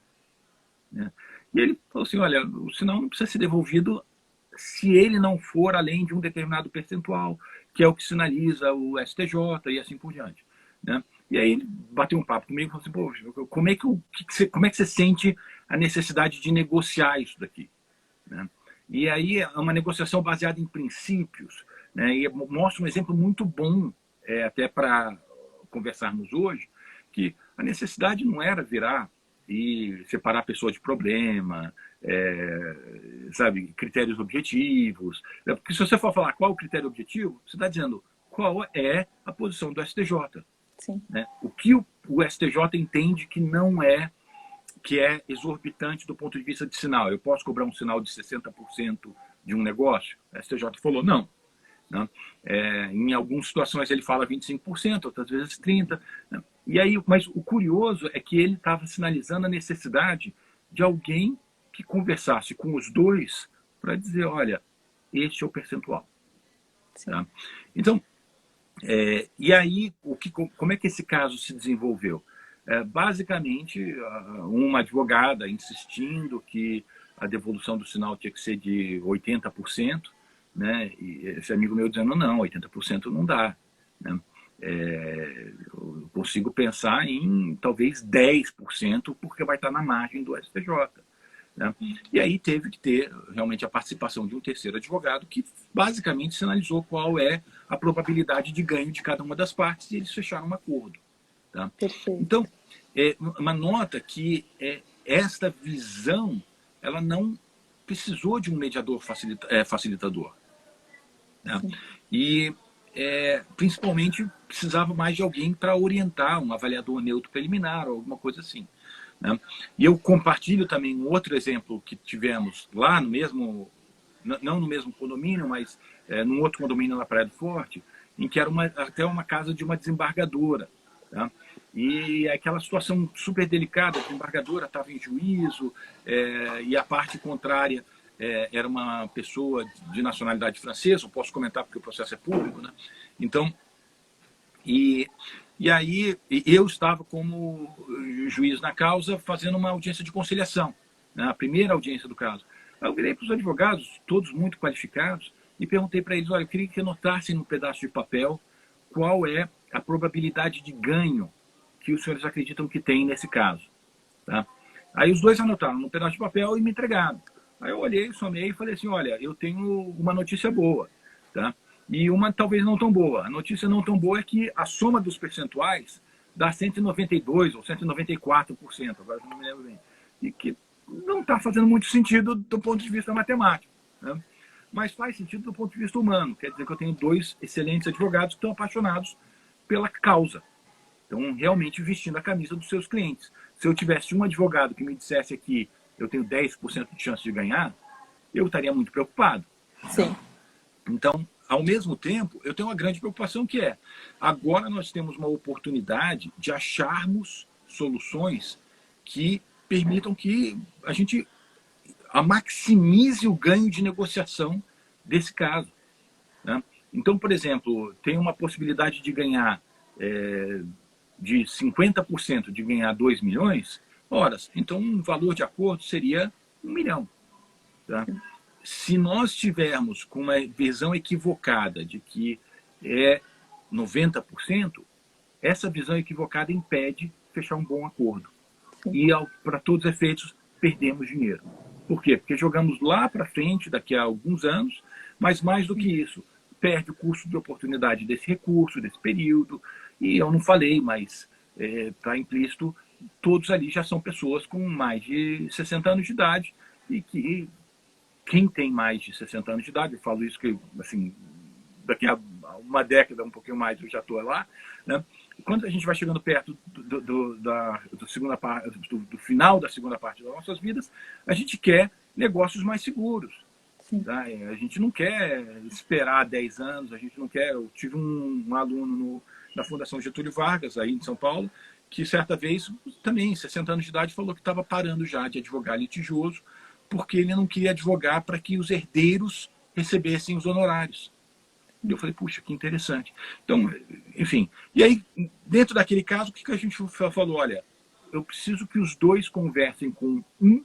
Né? E ele falou assim, olha, o sinal não precisa ser devolvido se ele não for além de um determinado percentual, que é o que sinaliza o STJ e assim por diante. Né? E aí ele bateu um papo comigo e falou assim, pô, como é que você sente a necessidade de negociar isso daqui? Né? E aí é uma negociação baseada em princípios, né? E mostra um exemplo muito bom, até para conversarmos hoje, que a necessidade não era virar e separar a pessoa de problema, sabe, critérios objetivos. Porque se você for falar qual é o critério objetivo, você está dizendo qual é a posição do STJ. Sim. Né? O que o STJ entende que é exorbitante do ponto de vista de sinal. Eu posso cobrar um sinal de 60% de um negócio? O STJ falou não. Né? Em algumas situações ele fala 25%, outras vezes 30%. Né? E aí, mas o curioso é que ele estava sinalizando a necessidade de alguém que conversasse com os dois para dizer, olha, este é o percentual. Tá? Então, e aí, como é que esse caso se desenvolveu? Basicamente, uma advogada insistindo que a devolução do sinal tinha que ser de 80%, né? E esse amigo meu dizendo, não, 80% não dá. Né? Eu consigo pensar em talvez 10%, porque vai estar na margem do STJ. Né? E aí teve que ter realmente a participação de um terceiro advogado que basicamente sinalizou qual é a probabilidade de ganho de cada uma das partes e eles fecharam um acordo. Tá? Então, uma nota que esta visão ela não precisou de um mediador facilitador. Né? E principalmente precisava mais de alguém para orientar, um avaliador neutro preliminar ou alguma coisa assim. Né? E eu compartilho também um outro exemplo que tivemos lá no mesmo, não no mesmo condomínio, mas num outro condomínio na Praia do Forte, em que era até uma casa de uma desembargadora. Tá? E aquela situação super delicada, a desembargadora estava em juízo e a parte contrária era uma pessoa de nacionalidade francesa, eu posso comentar porque o processo é público, né? Então, e aí eu estava como juiz na causa fazendo uma audiência de conciliação, né? A primeira audiência do caso. Eu virei para os advogados, todos muito qualificados, e perguntei para eles, olha, eu queria que anotassem num pedaço de papel qual é a probabilidade de ganho que os senhores acreditam que tem nesse caso. Tá? Aí os dois anotaram num pedaço de papel e me entregaram. Aí eu olhei, somei e falei assim, olha, eu tenho uma notícia boa, tá? E uma talvez não tão boa. A notícia não tão boa é que a soma dos percentuais dá 192% ou 194%, agora não me lembro bem. E que não está fazendo muito sentido do ponto de vista matemático. Né? Mas faz sentido do ponto de vista humano. Quer dizer que eu tenho dois excelentes advogados que estão apaixonados pela causa. Estão realmente vestindo a camisa dos seus clientes. Se eu tivesse um advogado que me dissesse aqui eu tenho 10% de chance de ganhar, eu estaria muito preocupado. Sim. Então, ao mesmo tempo, eu tenho uma grande preocupação que agora nós temos uma oportunidade de acharmos soluções que permitam que a gente maximize o ganho de negociação desse caso. Né? Então, por exemplo, tem uma possibilidade de ganhar de 50% de ganhar 2 milhões, horas. Então, um valor de acordo seria 1 milhão. Tá? Se nós tivermos com uma visão equivocada de que é 90%, essa visão equivocada impede fechar um bom acordo. Sim. E, para todos os efeitos, perdemos dinheiro. Por quê? Porque jogamos lá para frente, daqui a alguns anos, Mas mais do que isso, perde o custo de oportunidade desse recurso, desse período. E eu não falei, mas está implícito, todos ali já são pessoas com mais de 60 anos de idade e que quem tem mais de 60 anos de idade, eu falo isso que, assim, daqui a uma década, um pouquinho mais, eu já estou lá, né? Quando a gente vai chegando perto do final da segunda parte das nossas vidas, a gente quer negócios mais seguros. Tá? A gente não quer esperar 10 anos, a gente não quer... Eu tive um aluno na Fundação Getúlio Vargas, aí em São Paulo, que certa vez, também, 60 anos de idade, falou que estava parando já de advogar litigioso, porque ele não queria advogar para que os herdeiros recebessem os honorários. E eu falei, puxa, que interessante. Então, enfim. E aí, dentro daquele caso, o que a gente falou? Olha, eu preciso que os dois conversem com um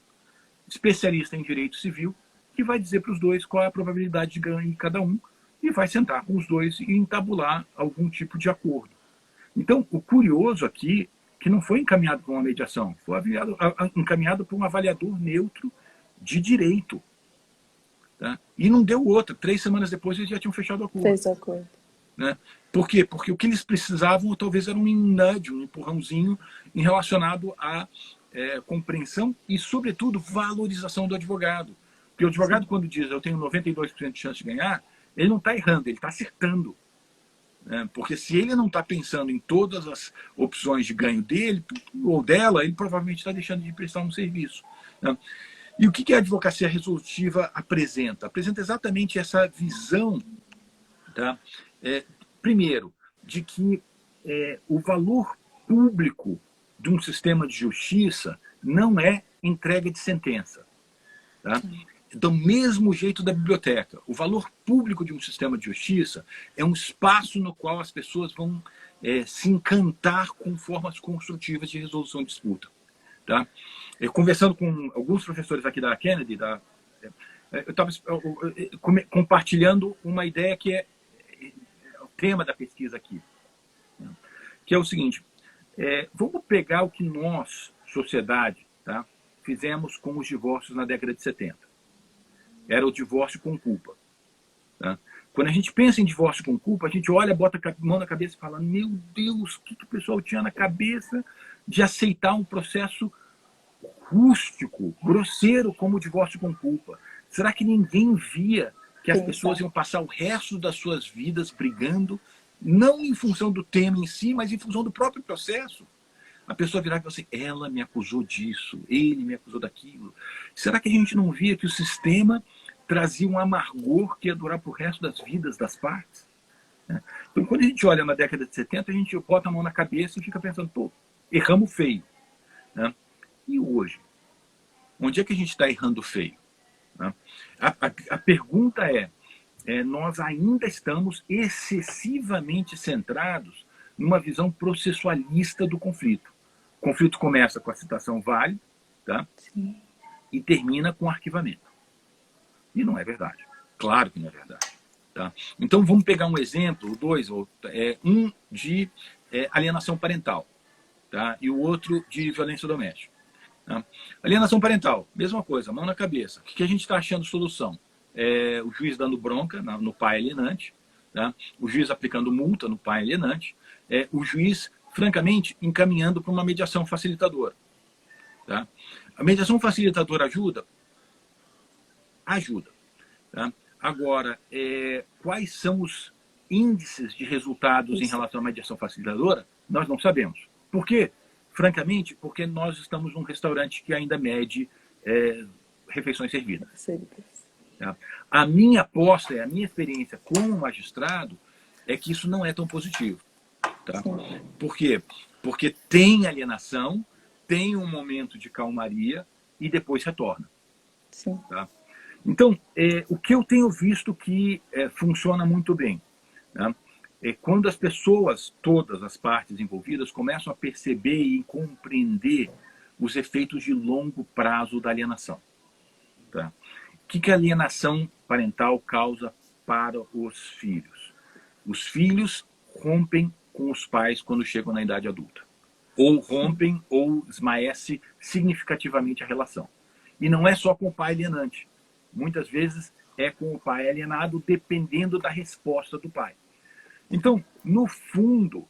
especialista em direito civil, que vai dizer para os dois qual é a probabilidade de ganho em cada um, e vai sentar com os dois e entabular algum tipo de acordo. Então, o curioso aqui, que não foi encaminhado para uma mediação, foi encaminhado para um avaliador neutro de direito. Tá? E não deu outra. 3 semanas depois eles já tinham fechado o acordo. Fez o acordo. Né? Por quê? Porque o que eles precisavam talvez era um nudge, um empurrãozinho em relacionado à compreensão e, sobretudo, valorização do advogado. Porque o advogado, quando diz eu tenho 92% de chance de ganhar, ele não está errando, ele está acertando. Né? Porque se ele não está pensando em todas as opções de ganho dele ou dela, ele provavelmente está deixando de prestar um serviço. Né? E o que a advocacia resolutiva apresenta? Apresenta exatamente essa visão, tá? Primeiro, de que o valor público de um sistema de justiça não é entrega de sentença. Tá? Do mesmo jeito da biblioteca, o valor público de um sistema de justiça é um espaço no qual as pessoas vão se encantar com formas construtivas de resolução de disputa. Tá? Conversando com alguns professores aqui da Kennedy, eu estava compartilhando uma ideia que é o tema da pesquisa aqui, né? Que é o seguinte, vamos pegar o que nós, sociedade, tá, fizemos com os divórcios na década de 70. Era o divórcio com culpa. Tá? Quando a gente pensa em divórcio com culpa, a gente olha, bota a mão na cabeça e fala, meu Deus, o que o pessoal tinha na cabeça de aceitar um processo rústico, grosseiro como o divórcio com culpa? Será que ninguém via que as pessoas iam passar o resto das suas vidas brigando, não em função do tema em si, mas em função do próprio processo? A pessoa virar e falar assim, ela me acusou disso, ele me acusou daquilo. Será que a gente não via que o sistema trazia um amargor que ia durar para o resto das vidas das partes? Então, quando a gente olha na década de 70, a gente bota a mão na cabeça e fica pensando, pô, erramos feio. Né? E hoje? Onde é que a gente está errando feio? Né? A pergunta nós ainda estamos excessivamente centrados numa visão processualista do conflito. O conflito começa com a citação vale, tá? Sim. E termina com arquivamento. E não é verdade. Claro que não é verdade. Tá? Então vamos pegar um exemplo, um de alienação parental, tá? E o outro de violência doméstica. Tá? Alienação parental, mesma coisa, mão na cabeça. O que a gente está achando solução? O juiz dando bronca no pai alienante, tá? O juiz aplicando multa no pai alienante, o juiz, francamente, encaminhando para uma mediação facilitadora. Tá? A mediação facilitadora ajuda? Ajuda. Tá? Agora, quais são os índices de resultados em relação à mediação facilitadora? Nós não sabemos. Por quê? Francamente, porque nós estamos num restaurante que ainda mede refeições servidas. Tá? A minha aposta, a minha experiência como magistrado, é que isso não é tão positivo. Tá? Por quê? Porque tem alienação, tem um momento de calmaria e depois retorna. Sim. Tá? Então, o que eu tenho visto que funciona muito bem, né? Quando as pessoas, todas as partes envolvidas, começam a perceber e compreender os efeitos de longo prazo da alienação. Tá? O que a alienação parental causa para os filhos? Os filhos rompem com os pais quando chegam na idade adulta. Ou rompem ou esmaece significativamente a relação. E não é só com o pai alienante. Muitas vezes é com o pai alienado, dependendo da resposta do pai. Então, no fundo,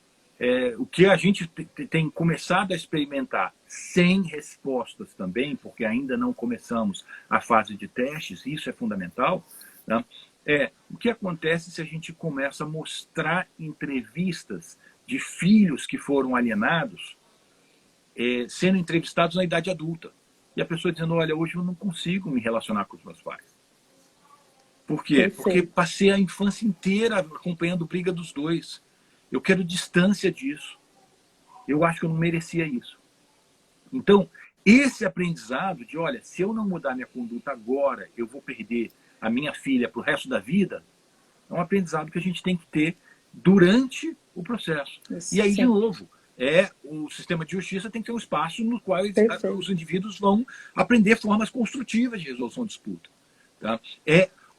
o que a gente tem começado a experimentar sem respostas também, porque ainda não começamos a fase de testes, isso é fundamental, né? O que acontece se a gente começa a mostrar entrevistas de filhos que foram alienados, sendo entrevistados na idade adulta. E a pessoa dizendo, olha, hoje eu não consigo me relacionar com os meus pais. Por quê? Perfeito. Porque passei a infância inteira acompanhando briga dos dois. Eu quero distância disso. Eu acho que eu não merecia isso. Então, esse aprendizado de, olha, se eu não mudar minha conduta agora, eu vou perder a minha filha para o resto da vida, é um aprendizado que a gente tem que ter durante o processo. Isso, e aí, sim. de novo, o sistema de justiça tem que ter um espaço no qual os indivíduos vão aprender formas construtivas de resolução de disputa. Tá?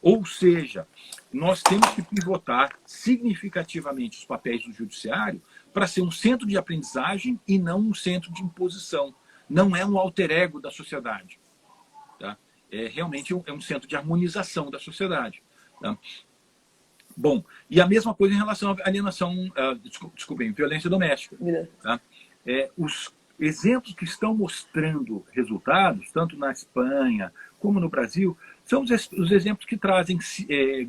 Ou seja, nós temos que pivotar significativamente os papéis do judiciário para ser um centro de aprendizagem e não um centro de imposição. Não é um alter ego da sociedade. Tá? Realmente é um centro de harmonização da sociedade. Tá? Bom, e a mesma coisa em relação à alienação, desculpem, violência doméstica. Tá? Os exemplos que estão mostrando resultados, tanto na Espanha como no Brasil, são os exemplos que trazem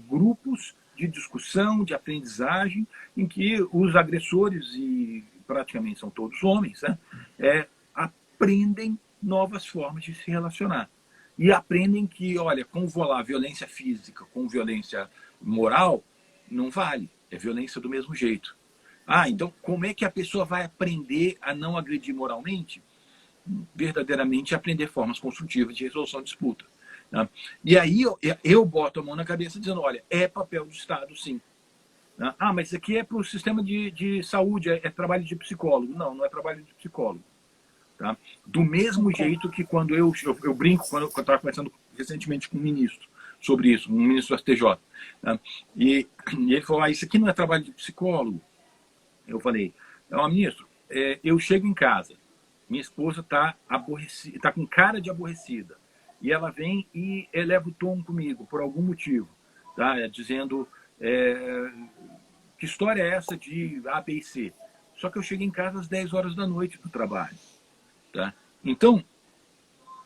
grupos de discussão, de aprendizagem, em que os agressores, e praticamente são todos homens, né, aprendem novas formas de se relacionar. E aprendem que, olha, como vou lá, violência física com violência moral, não vale. É violência do mesmo jeito. Então como é que a pessoa vai aprender a não agredir moralmente? Verdadeiramente aprender formas construtivas de resolução de disputa. Né? E aí eu boto a mão na cabeça dizendo, olha, é papel do Estado, sim. Né? Mas isso aqui é para o sistema de saúde, é trabalho de psicólogo. Não, não é trabalho de psicólogo. Tá? Do mesmo jeito que quando eu brinco, quando eu estava conversando recentemente com um ministro sobre isso, um ministro do STJ, né? e ele falou, isso aqui não é trabalho de psicólogo. Eu falei, ministro, eu chego em casa, minha esposa está aborrecida, está com cara de aborrecida, e ela vem e eleva o tom comigo, por algum motivo, tá? Dizendo, que história é essa de A, B e C? Só que eu chego em casa às 10 horas da noite do trabalho. Tá? Então,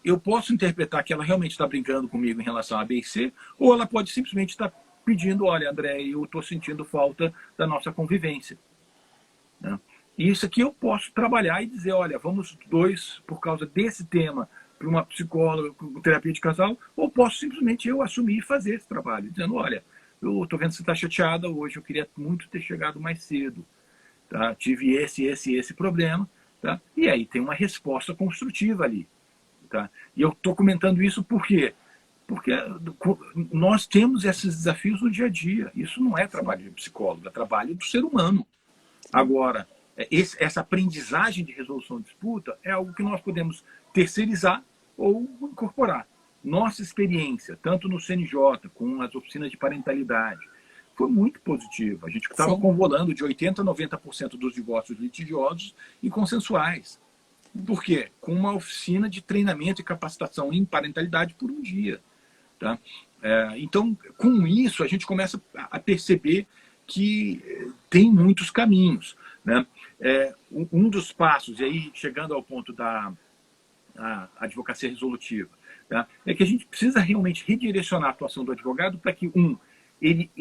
eu posso interpretar que ela realmente está brincando comigo em relação a B e C, ou ela pode simplesmente estar pedindo, olha, André, eu estou sentindo falta da nossa convivência. Né? E isso aqui eu posso trabalhar e dizer, olha, vamos dois, por causa desse tema, para uma psicóloga, terapia de casal, ou posso simplesmente eu assumir e fazer esse trabalho, dizendo, olha, eu estou vendo que você está chateada hoje, eu queria muito ter chegado mais cedo. Tá? Tive esse problema. Tá? E aí tem uma resposta construtiva ali. Tá? E eu estou comentando isso por quê? Porque nós temos esses desafios no dia a dia. Isso não é trabalho de psicólogo, é trabalho do ser humano. Agora, essa aprendizagem de resolução de disputa é algo que nós podemos terceirizar ou incorporar. Nossa experiência, tanto no CNJ, com as oficinas de parentalidade, foi muito positiva. A gente estava convolando de 80% a 90% dos divórcios litigiosos e consensuais. Por quê? Com uma oficina de treinamento e capacitação em parentalidade por um dia. Tá? Então, com isso, a gente começa a perceber que tem muitos caminhos. Né? Um dos passos, e aí chegando ao ponto da advocacia resolutiva, tá? É que a gente precisa realmente redirecionar a atuação do advogado para que, ele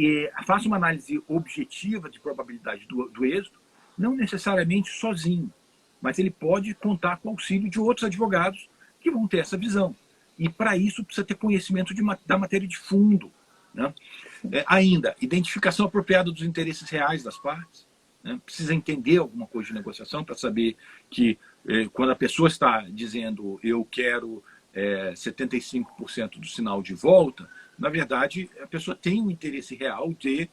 faça uma análise objetiva de probabilidade do êxito, não necessariamente sozinho, mas ele pode contar com o auxílio de outros advogados que vão ter essa visão. E para isso precisa ter conhecimento da matéria de fundo. Né? Ainda, identificação apropriada dos interesses reais das partes. Né? Precisa entender alguma coisa de negociação para saber que quando a pessoa está dizendo eu quero 75% do sinal de volta, na verdade, a pessoa tem um interesse real de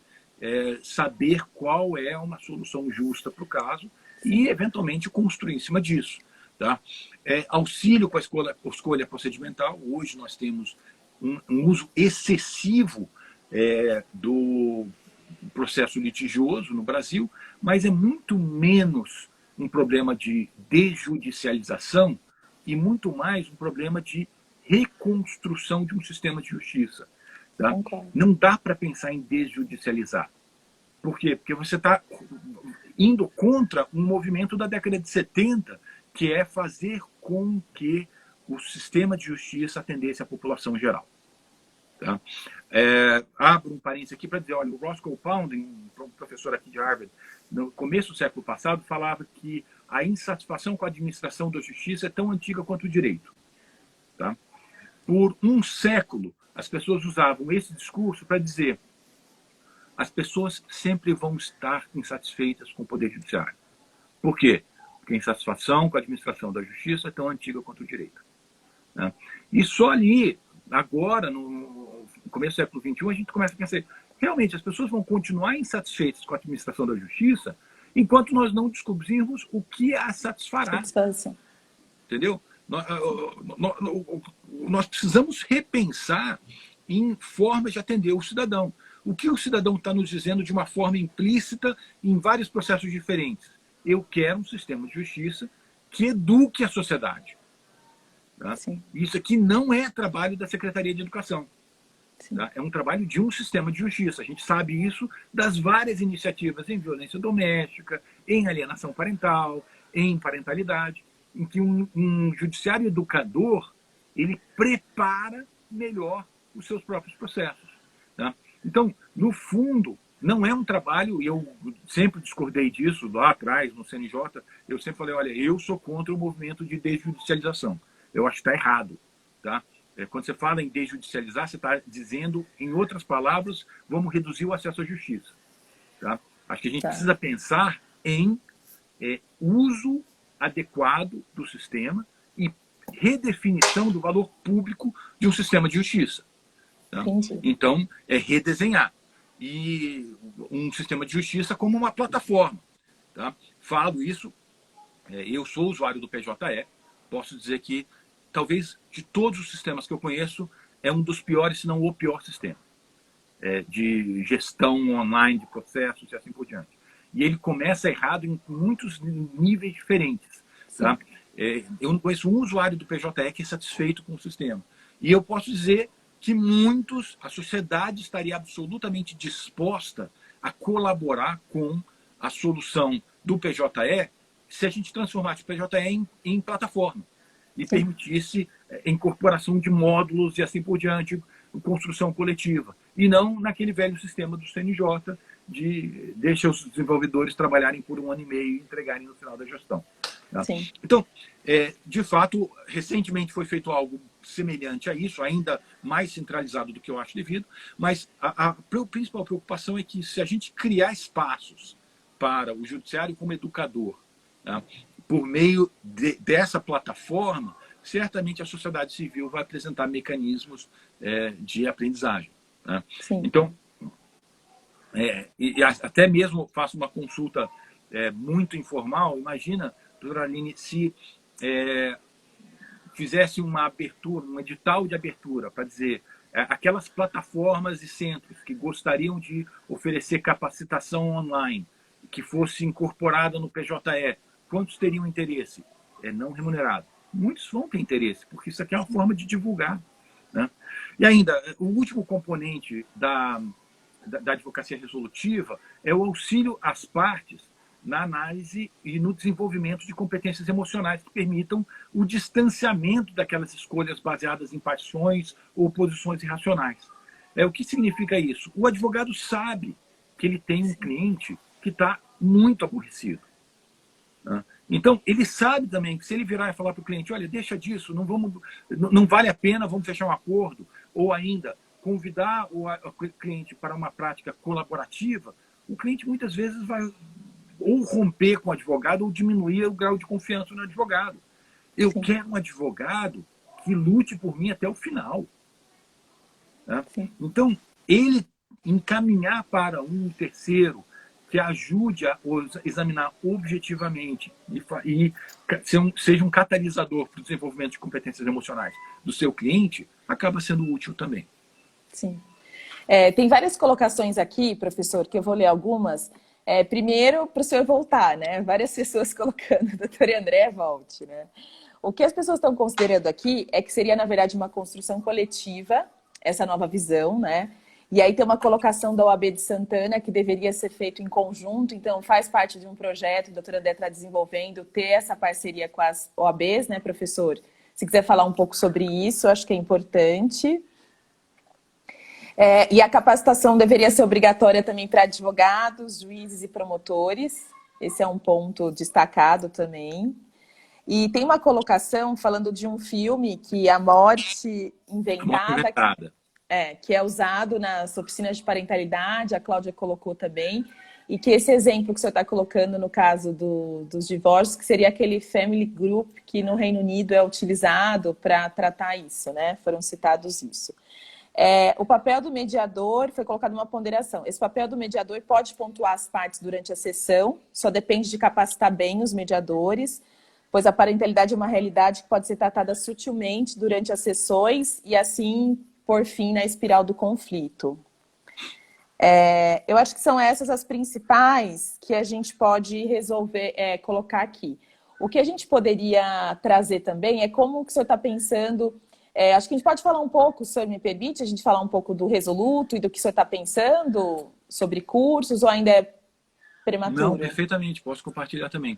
saber qual é uma solução justa para o caso e, eventualmente, construir em cima disso. Tá? Auxílio com a escolha procedimental. Hoje nós temos um uso excessivo do processo litigioso no Brasil, mas é muito menos um problema de desjudicialização e muito mais um problema de reconstrução de um sistema de justiça. Tá? Concordo. Não dá para pensar em desjudicializar. Por quê? Porque você está indo contra um movimento da década de 70, que é fazer com que o sistema de justiça atendesse a população geral. Tá? Abro um parênteses aqui para dizer, olha, o Roscoe Pounding, um professor aqui de Harvard, no começo do século passado, falava que a insatisfação com a administração da justiça é tão antiga quanto o direito. Tá? Por um século, as pessoas usavam esse discurso para dizer as pessoas sempre vão estar insatisfeitas com o Poder Judiciário. Por quê? Porque a insatisfação com a administração da justiça é tão antiga quanto o direito. Né? E só ali, agora, no começo do século XXI, a gente começa a pensar, realmente, as pessoas vão continuar insatisfeitas com a administração da justiça enquanto nós não descobrirmos o que a satisfará. Satisfação. Entendeu? Nós precisamos repensar em formas de atender o cidadão. O que o cidadão está nos dizendo de uma forma implícita em vários processos diferentes? Eu quero um sistema de justiça que eduque a sociedade. Tá? Isso aqui não é trabalho da Secretaria de Educação. Tá? É um trabalho de um sistema de justiça. A gente sabe isso das várias iniciativas em violência doméstica, em alienação parental, em parentalidade, em que um judiciário educador ele prepara melhor os seus próprios processos. Tá? Então, no fundo, não é um trabalho, e eu sempre discordei disso lá atrás, no CNJ, eu sempre falei, olha, eu sou contra o movimento de desjudicialização. Eu acho que está errado. Tá? Quando você fala em desjudicializar, você está dizendo, em outras palavras, vamos reduzir o acesso à justiça. Tá? Acho que a gente precisa pensar em uso adequado do sistema e redefinição do valor público de um sistema de justiça. Tá? Então, é redesenhar. E um sistema de justiça como uma plataforma. Tá? Falo isso, eu sou usuário do PJE, posso dizer que talvez de todos os sistemas que eu conheço, é um dos piores, se não o pior sistema de gestão online de processos e assim por diante. E ele começa errado em muitos níveis diferentes. Tá? Eu não conheço um usuário do PJE que é satisfeito com o sistema. E eu posso dizer que a sociedade estaria absolutamente disposta a colaborar com a solução do PJE se a gente transformasse o PJE em plataforma e permitisse a incorporação de módulos e assim por diante, construção coletiva. E não naquele velho sistema do CNJ de deixar os desenvolvedores trabalharem por 1 ano e meio e entregarem no final da gestão. Tá? Então, de fato, recentemente foi feito algo semelhante a isso, ainda mais centralizado do que eu acho devido, mas a principal preocupação é que se a gente criar espaços para o judiciário como educador, tá, por meio dessa plataforma, certamente a sociedade civil vai apresentar mecanismos de aprendizagem. Tá? Então, e até mesmo faço uma consulta muito informal, imagina, doutora Aline, se fizesse uma abertura, um edital de abertura para dizer aquelas plataformas e centros que gostariam de oferecer capacitação online, que fosse incorporada no PJE, quantos teriam interesse? Não remunerado. Muitos vão ter interesse, porque isso aqui é uma forma de divulgar. Né? E ainda, o último componente da advocacia resolutiva é o auxílio às partes na análise e no desenvolvimento de competências emocionais que permitam o distanciamento daquelas escolhas baseadas em paixões ou posições irracionais. O que significa isso? O advogado sabe que ele tem um cliente que está muito aborrecido. Né? Então, ele sabe também que se ele virar e falar para o cliente, olha, deixa disso, não vale a pena, vamos fechar um acordo, ou ainda convidar o cliente para uma prática colaborativa, o cliente muitas vezes vai ou romper com o advogado ou diminuir o grau de confiança no advogado. Eu quero um advogado que lute por mim até o final. Né? Então, ele encaminhar para um terceiro que ajude a examinar objetivamente e seja um catalisador para o desenvolvimento de competências emocionais do seu cliente, acaba sendo útil também. Sim. Tem várias colocações aqui, professor, que eu vou ler algumas. Primeiro, para o senhor voltar, né? Várias pessoas colocando, doutor André, volte, né? O que as pessoas estão considerando aqui é que seria, na verdade, uma construção coletiva essa nova visão, né? E aí tem uma colocação da OAB de Santana que deveria ser feito em conjunto, então faz parte de um projeto, o doutor André está desenvolvendo, ter essa parceria com as OABs, né, professor? Se quiser falar um pouco sobre isso, acho que é importante. E a capacitação deveria ser obrigatória também para advogados, juízes e promotores. Esse é um ponto destacado também. E tem uma colocação falando de um filme que A Morte Inventada, que é usado nas oficinas de parentalidade, a Cláudia colocou também, e que esse exemplo que o senhor está colocando no caso dos divórcios, que seria aquele family group que no Reino Unido é utilizado para tratar isso, né? Foram citados isso. O papel do mediador foi colocado uma ponderação. Esse papel do mediador pode pontuar as partes durante a sessão, só depende de capacitar bem os mediadores, pois a parentalidade é uma realidade que pode ser tratada sutilmente durante as sessões e assim por fim na espiral do conflito. Eu acho que são essas as principais que a gente pode resolver, colocar aqui. O que a gente poderia trazer também é como que o senhor está pensando. Acho que a gente pode falar um pouco, se o senhor me permite, a gente falar um pouco do Resoluto e do que o senhor está pensando sobre cursos, ou ainda é prematuro? Não, perfeitamente, posso compartilhar também.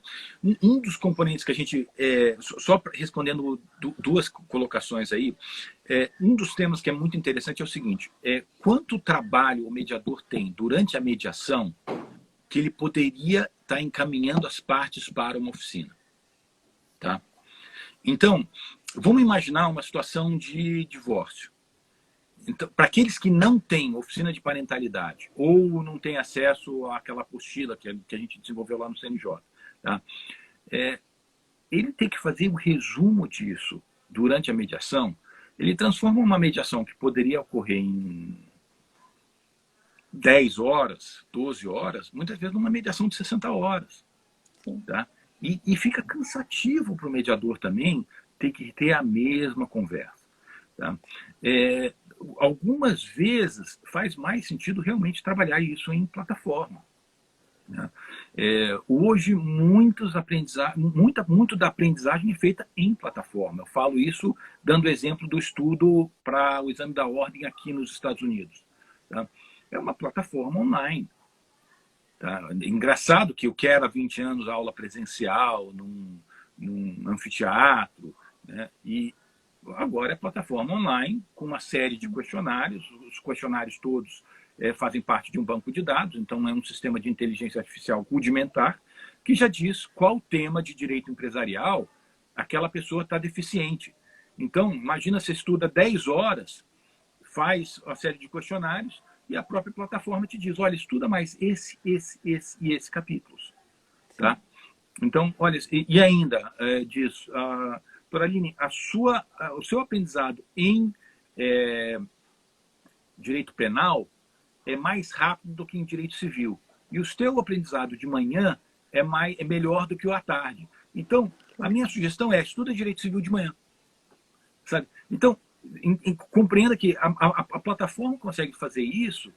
Um dos componentes que a gente, só respondendo duas colocações aí, um dos temas que é muito interessante é o seguinte, quanto trabalho o mediador tem durante a mediação que ele poderia estar encaminhando as partes para uma oficina. Tá? Então, vamos imaginar uma situação de divórcio. Então, para aqueles que não têm oficina de parentalidade ou não têm acesso àquela apostila que a gente desenvolveu lá no CNJ, tá? Ele tem que fazer um resumo disso durante a mediação. Ele transforma uma mediação que poderia ocorrer em 10 horas, 12 horas, muitas vezes numa mediação de 60 horas. Tá? E fica cansativo para o mediador também ter que ter a mesma conversa. Tá? Algumas vezes faz mais sentido realmente trabalhar isso em plataforma. Né? Hoje, muito da aprendizagem é feita em plataforma. Eu falo isso dando exemplo do estudo para o exame da ordem aqui nos Estados Unidos. Tá? É uma plataforma online. Tá? Engraçado que o que era 20 anos aula presencial, num anfiteatro, né? E agora é plataforma online, com uma série de questionários. Os questionários todos fazem parte de um banco de dados, então é um sistema de inteligência artificial rudimentar, que já diz qual tema de direito empresarial aquela pessoa está deficiente. Então, imagina, você estuda 10 horas, faz uma série de questionários, e a própria plataforma te diz, olha, estuda mais esse e esse capítulos. Tá? Então, olha, e ainda diz... Doutora Aline, o seu aprendizado em direito penal é mais rápido do que em direito civil. E o seu aprendizado de manhã é melhor do que o à tarde. Então, a minha sugestão é estuda direito civil de manhã. Sabe? Então, compreenda que a plataforma consegue fazer isso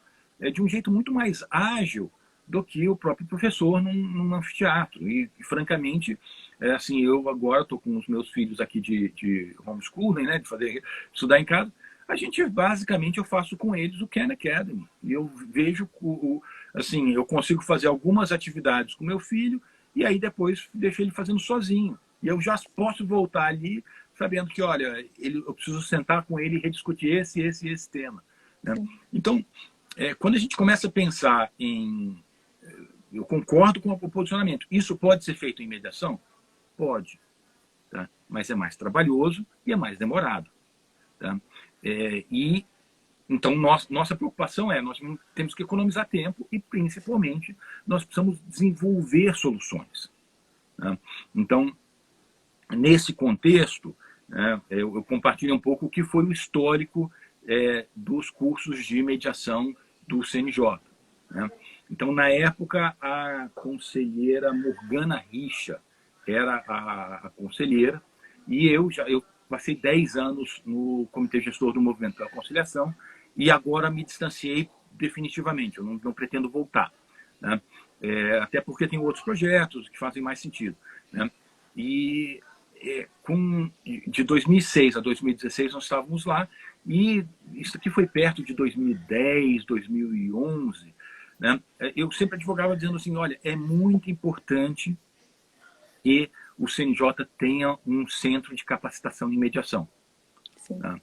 de um jeito muito mais ágil do que o próprio professor num anfiteatro. E francamente, assim, eu agora estou com os meus filhos aqui de homeschooling, né, de estudar em casa. A gente, basicamente, eu faço com eles o Khan Academy. E eu vejo, assim, eu consigo fazer algumas atividades com meu filho e aí depois deixo ele fazendo sozinho. E eu já posso voltar ali sabendo que, olha, eu preciso sentar com ele e rediscutir esse tema. Né? Então, quando a gente começa a pensar em... Eu concordo com o posicionamento. Isso pode ser feito em mediação? Pode. Tá? Mas é mais trabalhoso e é mais demorado. Tá? Então, nossa preocupação nós temos que economizar tempo e, principalmente, nós precisamos desenvolver soluções. Tá? Então, nesse contexto, eu compartilho um pouco o que foi o histórico dos cursos de mediação do CNJ. Né? Então, na época, a conselheira Morgana Richa era a conselheira e eu passei 10 anos no Comitê Gestor do Movimento da Conciliação e agora me distanciei definitivamente, eu não pretendo voltar. Né? Até porque tem outros projetos que fazem mais sentido. Né? E de 2006 a 2016 nós estávamos lá E isso aqui foi perto de 2010, 2011. Né? Eu sempre advogava dizendo assim, olha, é muito importante que o CNJ tenha um centro de capacitação em mediação. Tá?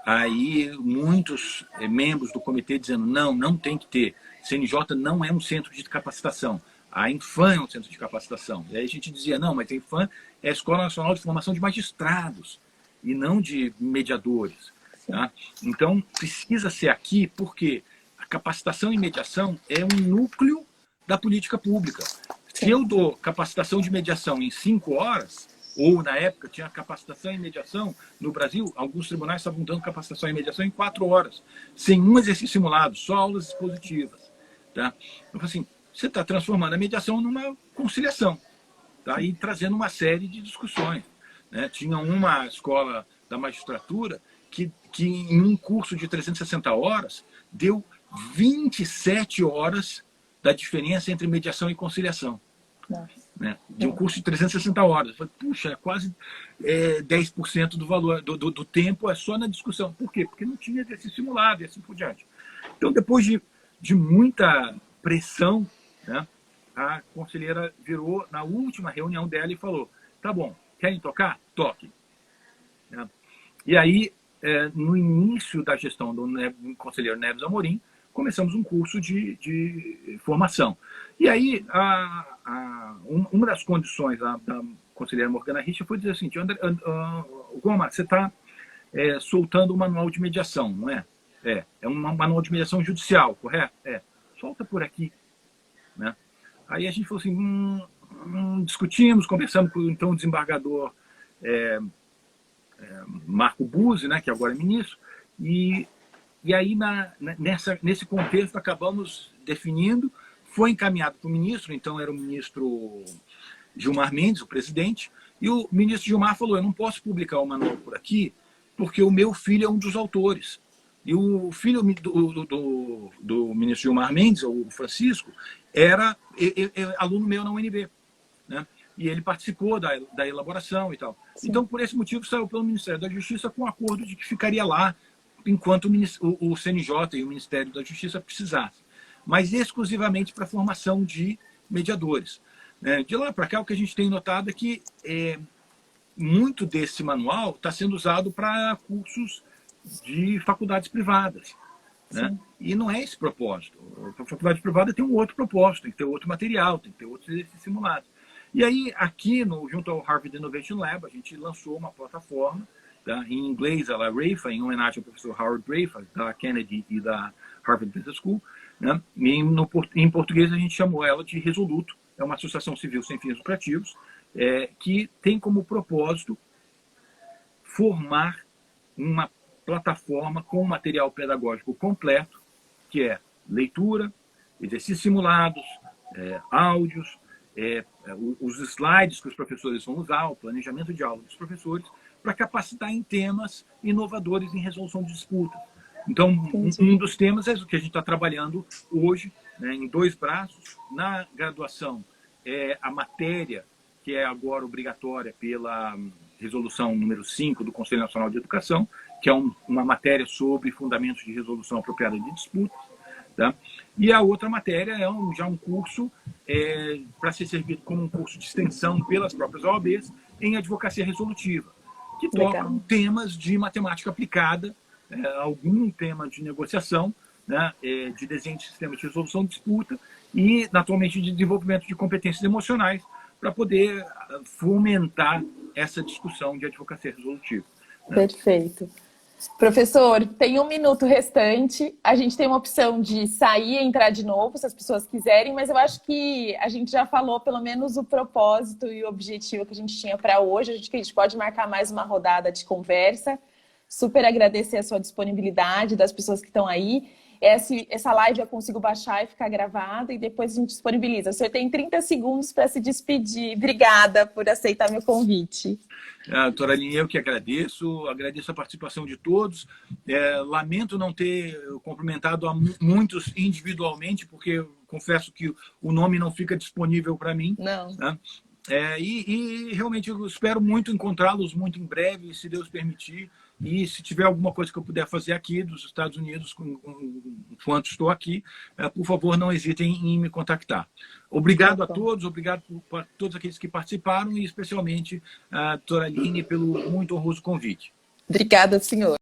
Aí muitos membros do comitê dizendo, não, não tem que ter. CNJ não é um centro de capacitação. A Infam é um centro de capacitação. E aí a gente dizia, não, mas a Infam é a Escola Nacional de Formação de Magistrados e não de mediadores. Tá? Então, precisa ser aqui porque a capacitação em mediação é um núcleo da política pública. Se eu dou capacitação de mediação em 5 horas, ou na época tinha capacitação em mediação, no Brasil, alguns tribunais estavam dando capacitação em mediação em 4 horas, sem um exercício simulado, só aulas expositivas. Tá? Então, assim, você está transformando a mediação numa conciliação, tá? E trazendo uma série de discussões. Né? Tinha uma escola da magistratura que em um curso de 360 horas deu 27 horas da diferença entre mediação e conciliação. Né? De um curso de 360 horas. Eu falei, puxa, é quase 10% do valor do tempo é só na discussão. Por quê? Porque não tinha exercício simulado e assim por diante. Então, depois de muita pressão, né, a conselheira virou na última reunião dela e falou, tá bom, querem tocar? Toquem. Né? E aí, no início da gestão do conselheiro Neves Amorim, começamos um curso de formação. E aí, uma das condições da conselheira Morgana Richa foi dizer assim, Goma, você está soltando um manual de mediação, não é? É um manual de mediação judicial, correto? Solta por aqui. Né? Aí a gente falou assim, discutimos, conversamos com então, o desembargador Marco Buzzi, né, que agora é ministro, e aí nesse contexto acabamos definindo, foi encaminhado para o ministro, então era o ministro Gilmar Mendes, o presidente, e o ministro Gilmar falou, eu não posso publicar o manual por aqui, porque o meu filho é um dos autores. E o filho do ministro Gilmar Mendes, o Francisco, era aluno meu na UNB. Né? E ele participou da elaboração e tal. Sim. Então, por esse motivo, saiu pelo Ministério da Justiça com um acordo de que ficaria lá enquanto o CNJ e o Ministério da Justiça precisassem. Mas exclusivamente para a formação de mediadores. De lá para cá, o que a gente tem notado é que muito desse manual está sendo usado para cursos de faculdades privadas. Né? E não é esse propósito. A faculdade privada tem um outro propósito, tem que ter outro material, tem que ter outros exercícios simulados. E aí, aqui, junto ao Harvard Innovation Lab, a gente lançou uma plataforma, tá? Em inglês, ela é RAFA, em homenagem ao professor Howard Rafa, da Kennedy e da Harvard Business School. Né? E em português, a gente chamou ela de Resoluto, é uma associação civil sem fins lucrativos, que tem como propósito formar uma plataforma com material pedagógico completo, que é leitura, exercícios simulados, áudios, os slides que os professores vão usar, o planejamento de aula dos professores, para capacitar em temas inovadores em resolução de disputas. Então, um dos temas é o que a gente está trabalhando hoje, né, em 2 braços. Na graduação, a matéria, que é agora obrigatória pela resolução número 5 do Conselho Nacional de Educação, que é uma matéria sobre fundamentos de resolução apropriada de disputas. Tá? E a outra matéria é já um curso para ser servido como um curso de extensão pelas próprias OABs em advocacia resolutiva, que tocam temas de matemática aplicada, algum tema de negociação, né, de desenho de sistemas de resolução de disputa e, naturalmente, de desenvolvimento de competências emocionais para poder fomentar essa discussão de advocacia resolutiva. Né? Perfeito. Professor, tem 1 minuto restante. A gente tem uma opção de sair e entrar de novo, se as pessoas quiserem, mas eu acho que a gente já falou pelo menos o propósito e o objetivo que a gente tinha para hoje. Acho que a gente pode marcar mais uma rodada de conversa. Super agradecer a sua disponibilidade, das pessoas que estão aí. Essa live eu consigo baixar e ficar gravada e depois a gente disponibiliza. O senhor tem 30 segundos para se despedir. Obrigada por aceitar meu convite. Doutora Aline, eu que agradeço a participação de todos. Lamento não ter cumprimentado a muitos individualmente, porque eu confesso que o nome não fica disponível para mim. Não. Né? E realmente eu espero muito encontrá-los muito em breve, se Deus permitir, E se tiver alguma coisa que eu puder fazer aqui dos Estados Unidos, enquanto estou aqui, por favor, não hesitem em me contactar. Obrigado a todos, obrigado por todos aqueles que participaram e especialmente a doutora Aline pelo muito honroso convite. Obrigada, senhor.